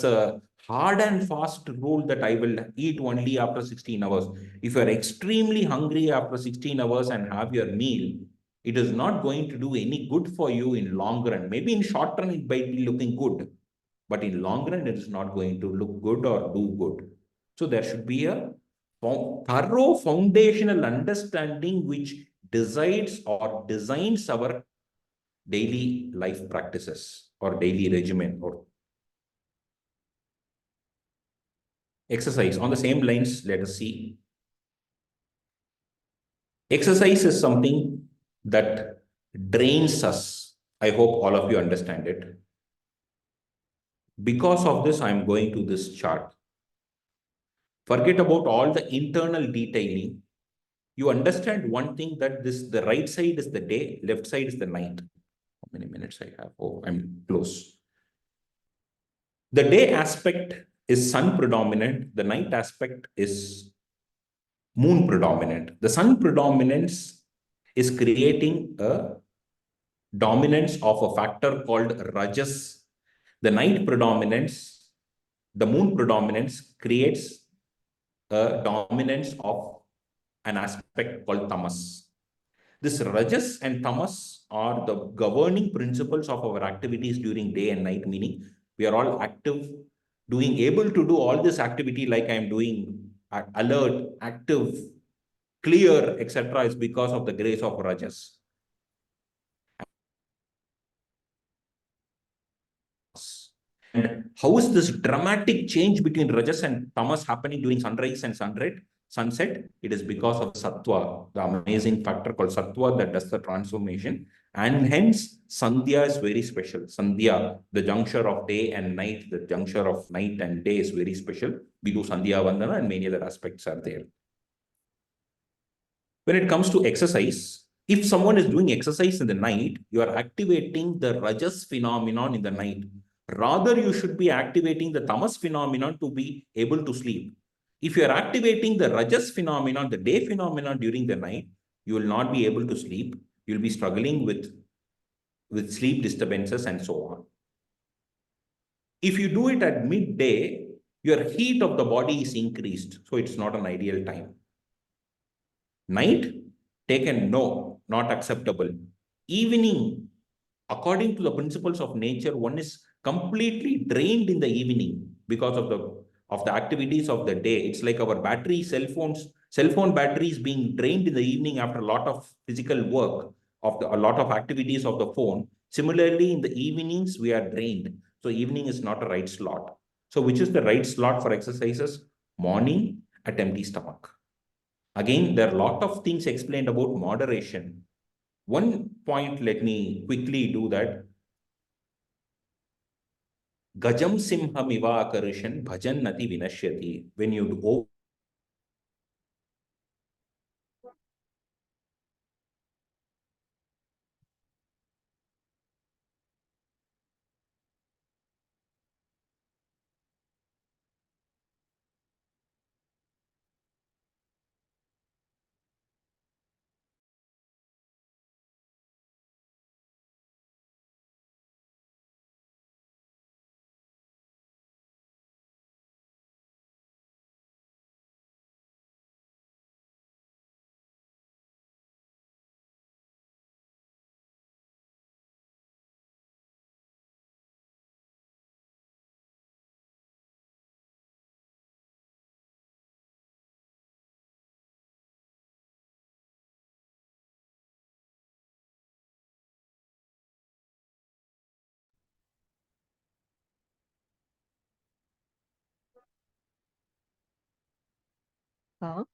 a hard and fast rule that I will eat only after 16 hours. If you are extremely hungry after 16 hours and have your meal, it is not going to do any good for you in long run. Maybe in short run, it might be looking good, but in long run, it is not going to look good or do good. So there should be a thorough foundational understanding which decides or designs our daily life practices or daily regimen or exercise. On the same lines, let us see. Exercise is something that drains us. I hope all of you understand it. Because of this, I'm going to this chart. Forget about all the internal detailing. You understand one thing, that the right side is the day, left side is the night. How many minutes I have? Oh, I'm close. The day aspect is sun predominant. The night aspect is moon predominant. The sun predominance is creating a dominance of a factor called rajas. The night predominance, the moon predominance creates a dominance of an aspect called tamas. This rajas and tamas are the governing principles of our activities during day and night, meaning we are all active, doing able to do all this activity like I am doing, alert, active, clear, etc., is because of the grace of rajas. And how is this dramatic change between rajas and tamas happening during sunrise and sunset? It is because of sattva, the amazing factor called sattva that does the transformation. And hence, sandhya is very special. Sandhya, the juncture of day and night, the juncture of night and day is very special. We do sandhya vandana and many other aspects are there. When it comes to exercise, if someone is doing exercise in the night, you are activating the rajas phenomenon in the night. Rather, you should be activating the tamas phenomenon to be able to sleep. If you are activating the rajas phenomenon, the day phenomenon during the night, you will not be able to sleep. You'll be struggling with sleep disturbances and so on. If you do it at midday, your heat of the body is increased. So it's not an ideal time. Night, taken no, not acceptable. Evening, according to the principles of nature, one is completely drained in the evening because of the activities of the day. It's like our battery, cell phone batteries being drained in the evening after a lot of physical work, a lot of activities of the phone. Similarly, in the evenings, we are drained. So evening is not a right slot. So which is the right slot for exercises? Morning at empty stomach. Again, there are a lot of things explained about moderation. One point, let me quickly do that. Gajam simham iva akarishan bhajan nati vinashyati. When you do Huh?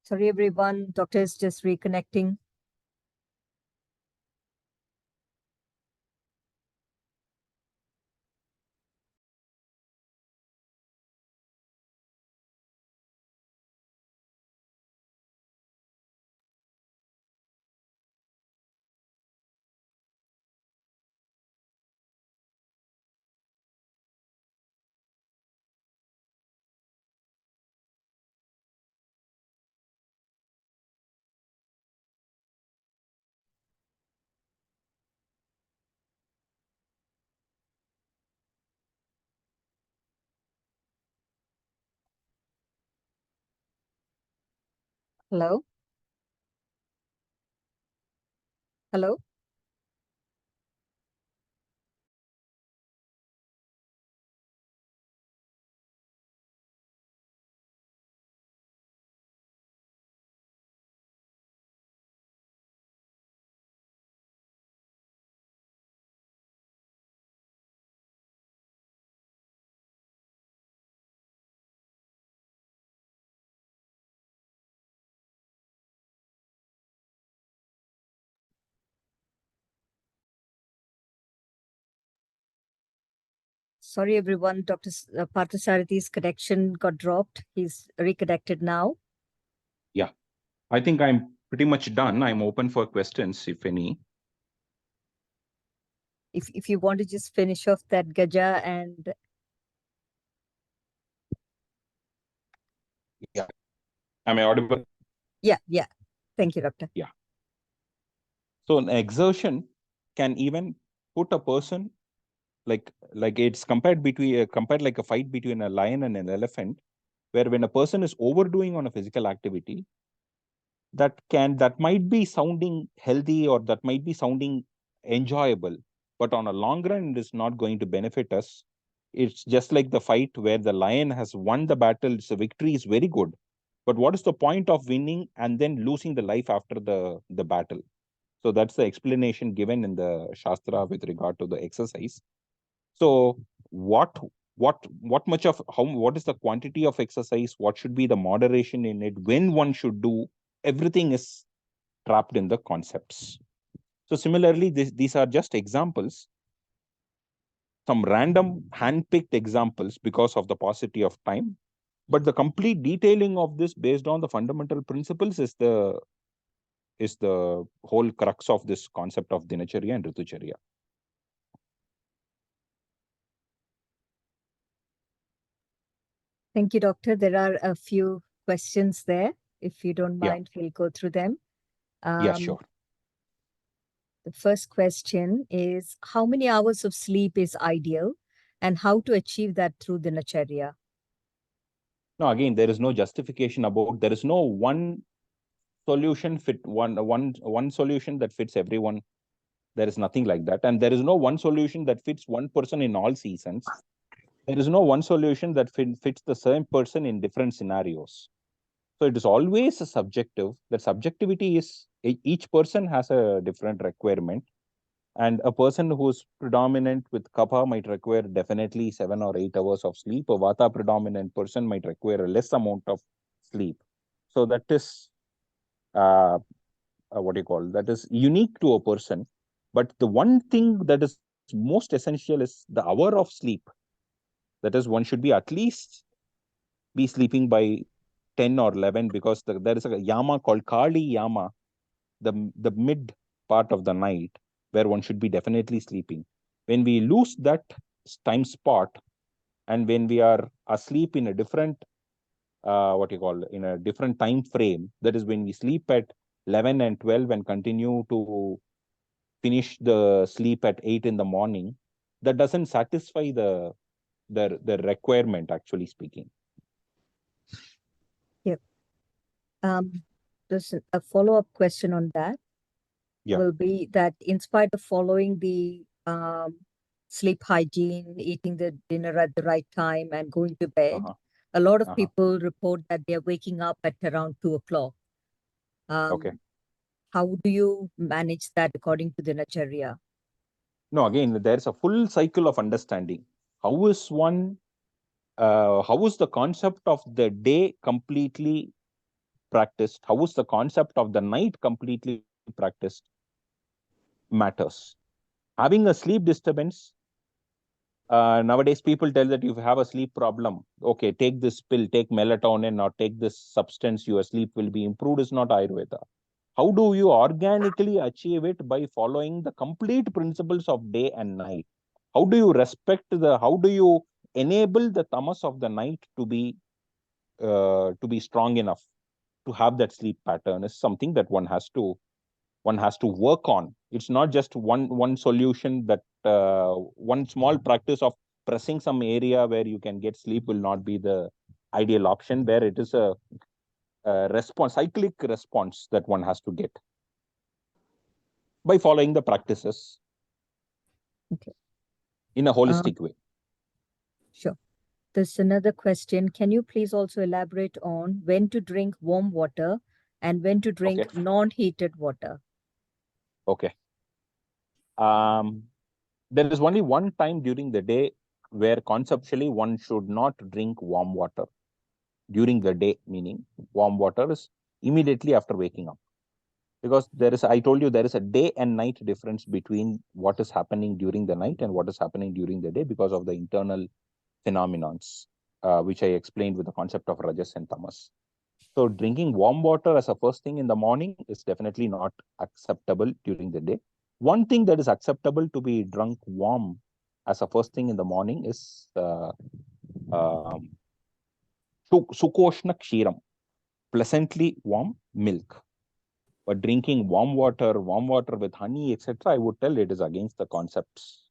Sorry, everyone. Doctor is just reconnecting. Hello? Hello? Sorry, everyone. Dr. Parthasarathy's connection got dropped. He's reconnected now. Yeah, I think I'm pretty much done. I'm open for questions, if any. If you want to just finish off that Gaja and Yeah. Am I audible? yeah. Thank you, Doctor. Yeah. So an exertion can even put a person like it's compared like a fight between a lion and an elephant, where when a person is overdoing on a physical activity, that might be sounding healthy or that might be sounding enjoyable, but on a long run it is not going to benefit us. It's just like the fight where the lion has won the battle, so victory is very good, but what is the point of winning and then losing the life after the battle? So that's the explanation given in the Shastra with regard to the exercise. So what much of what is the quantity of exercise? What should be the moderation in it? When one should do? Everything is trapped in the concepts. So similarly, these are just examples, some random hand-picked examples because of the paucity of time. But the complete detailing of this based on the fundamental principles is the whole crux of this concept of Dinacharya and Ritucharya. Thank you, Doctor. There are a few questions there. If you don't Yeah. mind, we'll go through them. Yeah, sure. The first question is, how many hours of sleep is ideal and how to achieve that through Dinacharya? No, again, there is no justification about, there is no one solution one solution that fits everyone. There is nothing like that. And there is no one solution that fits one person in all seasons. There is no one solution that fits the same person in different scenarios. So it is always a subjective. That subjectivity is each person has a different requirement. And a person who's predominant with kapha might require definitely 7 or 8 hours of sleep. A vata predominant person might require a less amount of sleep. So that is what do you call, that is unique to a person. But the one thing that is most essential is the hour of sleep. That is, one should be at least be sleeping by 10 or 11, because there is a yama called Kali Yama, the mid part of the night, where one should be definitely sleeping. When we lose that time spot, and when we are asleep in a different what you call, in a different time frame, that is when we sleep at 11 and 12 and continue to finish the sleep at 8 in the morning, that doesn't satisfy the requirement, actually speaking. Yep. There's a follow-up question on that. Yeah. Will be that in spite of following the sleep hygiene, eating the dinner at the right time and going to bed, a lot of people report that they're waking up at around 2 o'clock. Okay. How do you manage that according to Dinacharya? No, again, there's a full cycle of understanding. How is one, how is the concept of the day completely practiced, how is the concept of the night completely practiced matters. Having a sleep disturbance, nowadays people tell that if you have a sleep problem, okay, take this pill, take melatonin, or take this substance, your sleep will be improved, is not Ayurveda. How do you organically achieve it? By following the complete principles of day and night. How do you how do you enable the tamas of the night to be strong enough to have that sleep pattern is something that one has to work on. It's not just one solution that one small practice of pressing some area where you can get sleep will not be the ideal option. Where it is a cyclic response that one has to get by following the practices in a holistic way. Sure. There's another question. Can you please also elaborate on when to drink warm water and when to drink non-heated water? Okay. There is only one time during the day where conceptually one should not drink warm water during the day, meaning warm water is immediately after waking up. Because I told you, there is a day and night difference between what is happening during the night and what is happening during the day because of the internal phenomenons, which I explained with the concept of Rajas and Tamas. So drinking warm water as a first thing in the morning is definitely not acceptable during the day. One thing that is acceptable to be drunk warm as a first thing in the morning is Sukoshna Kshiram, pleasantly warm milk. But drinking warm water with honey, etc., I would tell it is against the concepts.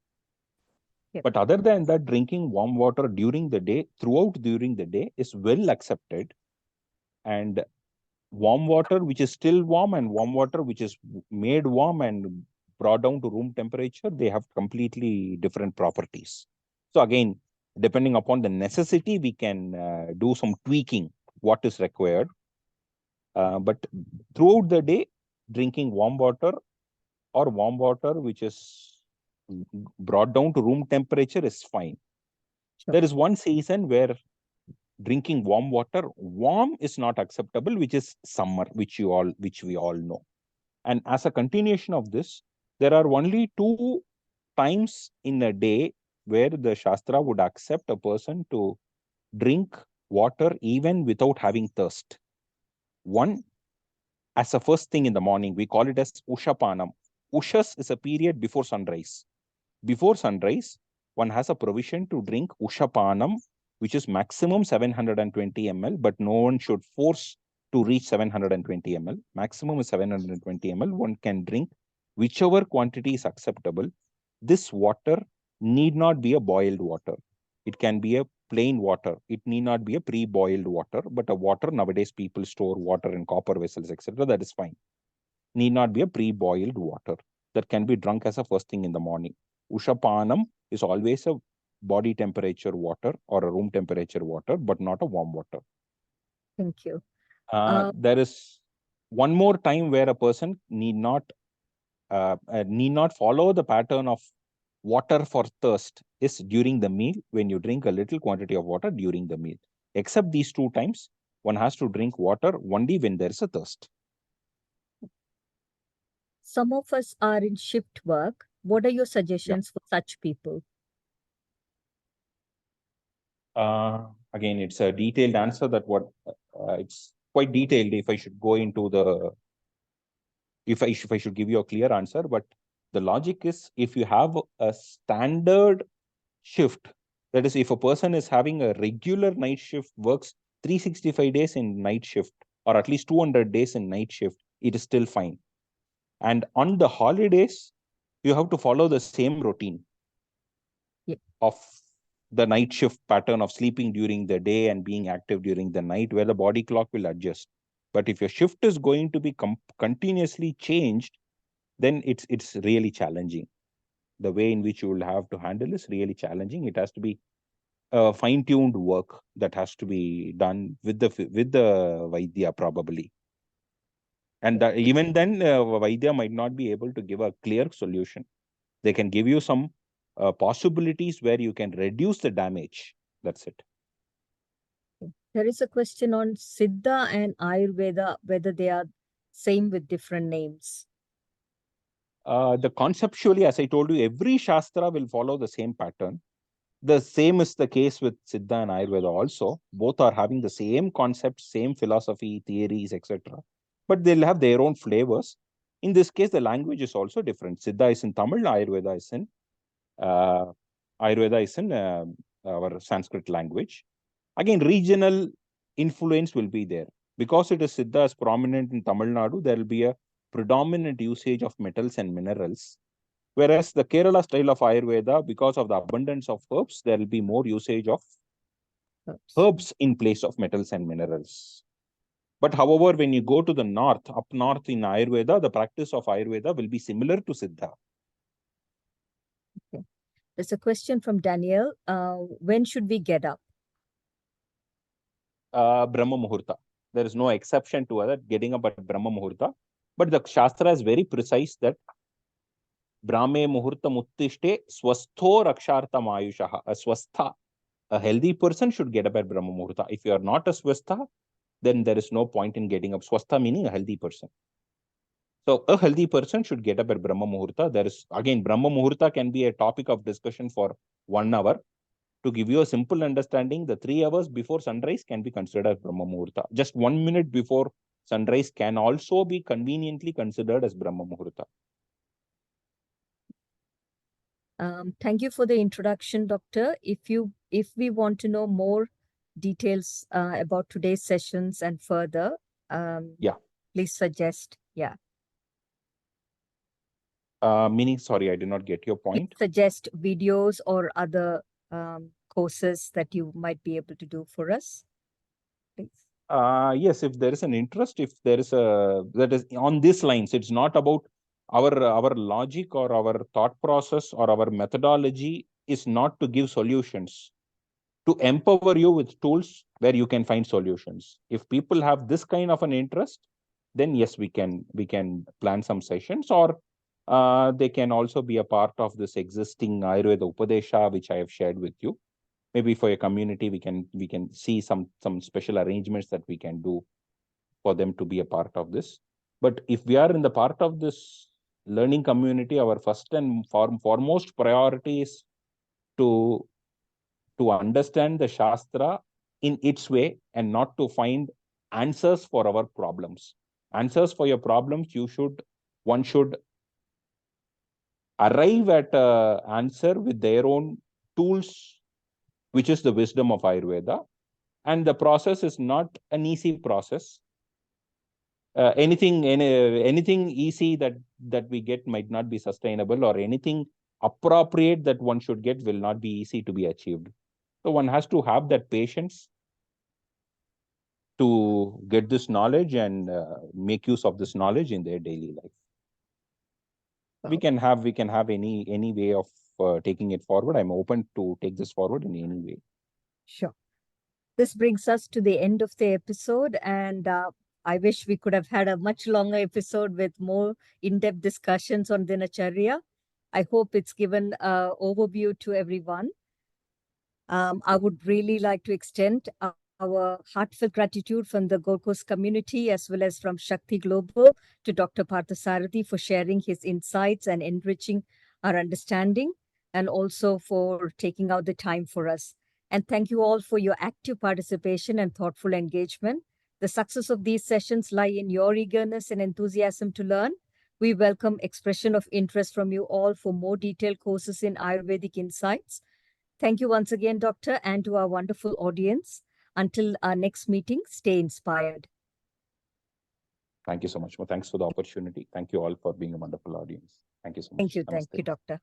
Yep. But other than that, drinking warm water during the day, during the day, is well accepted. And warm water which is still warm and warm water which is made warm and brought down to room temperature, they have completely different properties. So again, depending upon the necessity, we can do some tweaking what is required. But throughout the day, drinking warm water or warm water which is brought down to room temperature is fine. Sure. There is one season where drinking warm is not acceptable, which is summer, which we all know. And as a continuation of this, there are only 2 times in a day where the Shastra would accept a person to drink water even without having thirst. One, as a first thing in the morning, we call it as Ushapanam. Ushas is a period before sunrise. Before sunrise, one has a provision to drink Ushapanam, which is maximum 720 ml, but no one should force to reach 720 ml. Maximum is 720 ml. One can drink whichever quantity is acceptable. This water need not be a boiled water. It can be a plain water. It need not be a pre-boiled water, but a water, nowadays people store water in copper vessels, etc. That is fine. Need not be a pre-boiled water that can be drunk as a first thing in the morning. Ushapanam is always a body temperature water or a room temperature water, but not a warm water. Thank you. There is one more time where a person need not follow the pattern of water for thirst is during the meal, when you drink a little quantity of water during the meal. Except these 2 times, one has to drink water only when there is a thirst. Some of us are in shift work. What are your suggestions for such people? Again, it's a detailed answer that it's quite detailed if I should go into the, if I should give you a clear answer, but the logic is if you have a standard shift, that is, if a person is having a regular night shift, works 365 days in night shift, or at least 200 days in night shift, it is still fine. And on the holidays, you have to follow the same routine of the night shift pattern of sleeping during the day and being active during the night, where the body clock will adjust. But if your shift is going to be continuously changed, then it's really challenging. The way in which you will have to handle is really challenging. It has to be fine-tuned work that has to be done with the Vaidya probably. And even then, Vaidya might not be able to give a clear solution. They can give you some possibilities where you can reduce the damage. That's it. There is a question on Siddha and Ayurveda, whether they are same with different names. The conceptually, as I told you, every Shastra will follow the same pattern. The same is the case with Siddha and Ayurveda also. Both are having the same concepts, same philosophy, theories, etc. But they'll have their own flavors. In this case, the language is also different. Siddha is in Tamil, Ayurveda is in our Sanskrit language. Again, regional influence will be there. Because it is Siddha is prominent in Tamil Nadu, there will be a predominant usage of metals and minerals. Whereas the Kerala style of Ayurveda, because of the abundance of herbs, there will be more usage of herbs in place of metals and minerals. But however, when you go to the north, up north in Ayurveda, the practice of Ayurveda will be similar to Siddha. Okay. There's a question from Daniel. When should we get up? Brahma Muhurta. There is no exception to that, getting up at Brahma Muhurta. But the Shastra is very precise that Brahme Muhurta Muttishte Swastho Rakshartam Ayushaha. A Swastha, a healthy person should get up at Brahma Muhurta. If you are not a Swastha, then there is no point in getting up. Swastha meaning a healthy person. So a healthy person should get up at Brahma Muhurta. There is, again, Brahma Muhurta can be a topic of discussion for 1 hour. To give you a simple understanding, the 3 hours before sunrise can be considered as Brahma Muhurta. Just 1 minute before sunrise can also be conveniently considered as Brahma Muhurta. Thank you for the introduction, Doctor. If we want to know more details about today's sessions and further, please suggest. Yeah. Meaning, sorry, I did not get your point. Please suggest videos or other courses that you might be able to do for us, please. Yes, if there is an interest, if there is that is on these lines, it's not about our logic or our thought process or our methodology is not to give solutions, to empower you with tools where you can find solutions. If people have this kind of an interest, then yes, we can plan some sessions, or they can also be a part of this existing Ayurveda Upadesha, which I have shared with you. Maybe for a community, we can see some special arrangements that we can do for them to be a part of this. But if we are in the part of this learning community, our first and foremost priority is to understand the Shastra in its way and not to find answers for our problems. Answers for your problems, one should arrive at an answer with their own tools, which is the wisdom of Ayurveda. And the process is not an easy process. Anything easy that we get might not be sustainable, or anything appropriate that one should get will not be easy to be achieved. So one has to have that patience to get this knowledge and make use of this knowledge in their daily life. We can have any way of taking it forward. I'm open to take this forward in any way. Sure. This brings us to the end of the episode, and I wish we could have had a much longer episode with more in-depth discussions on Dinacharya. I hope it's given an overview to everyone. I would really like to extend our heartfelt gratitude from the Gold Coast community as well as from Shakti Global to Dr. Parthasarathy for sharing his insights and enriching our understanding, and also for taking out the time for us. And thank you all for your active participation and thoughtful engagement. The success of these sessions lie in your eagerness and enthusiasm to learn. We welcome expression of interest from you all for more detailed courses in Ayurvedic insights. Thank you once again, Doctor, and to our wonderful audience. Until our next meeting, stay inspired. Thank you so much. Well, thanks for the opportunity. Thank you all for being a wonderful audience. Thank you so much. Thank you. Namaste. Thank you, Doctor.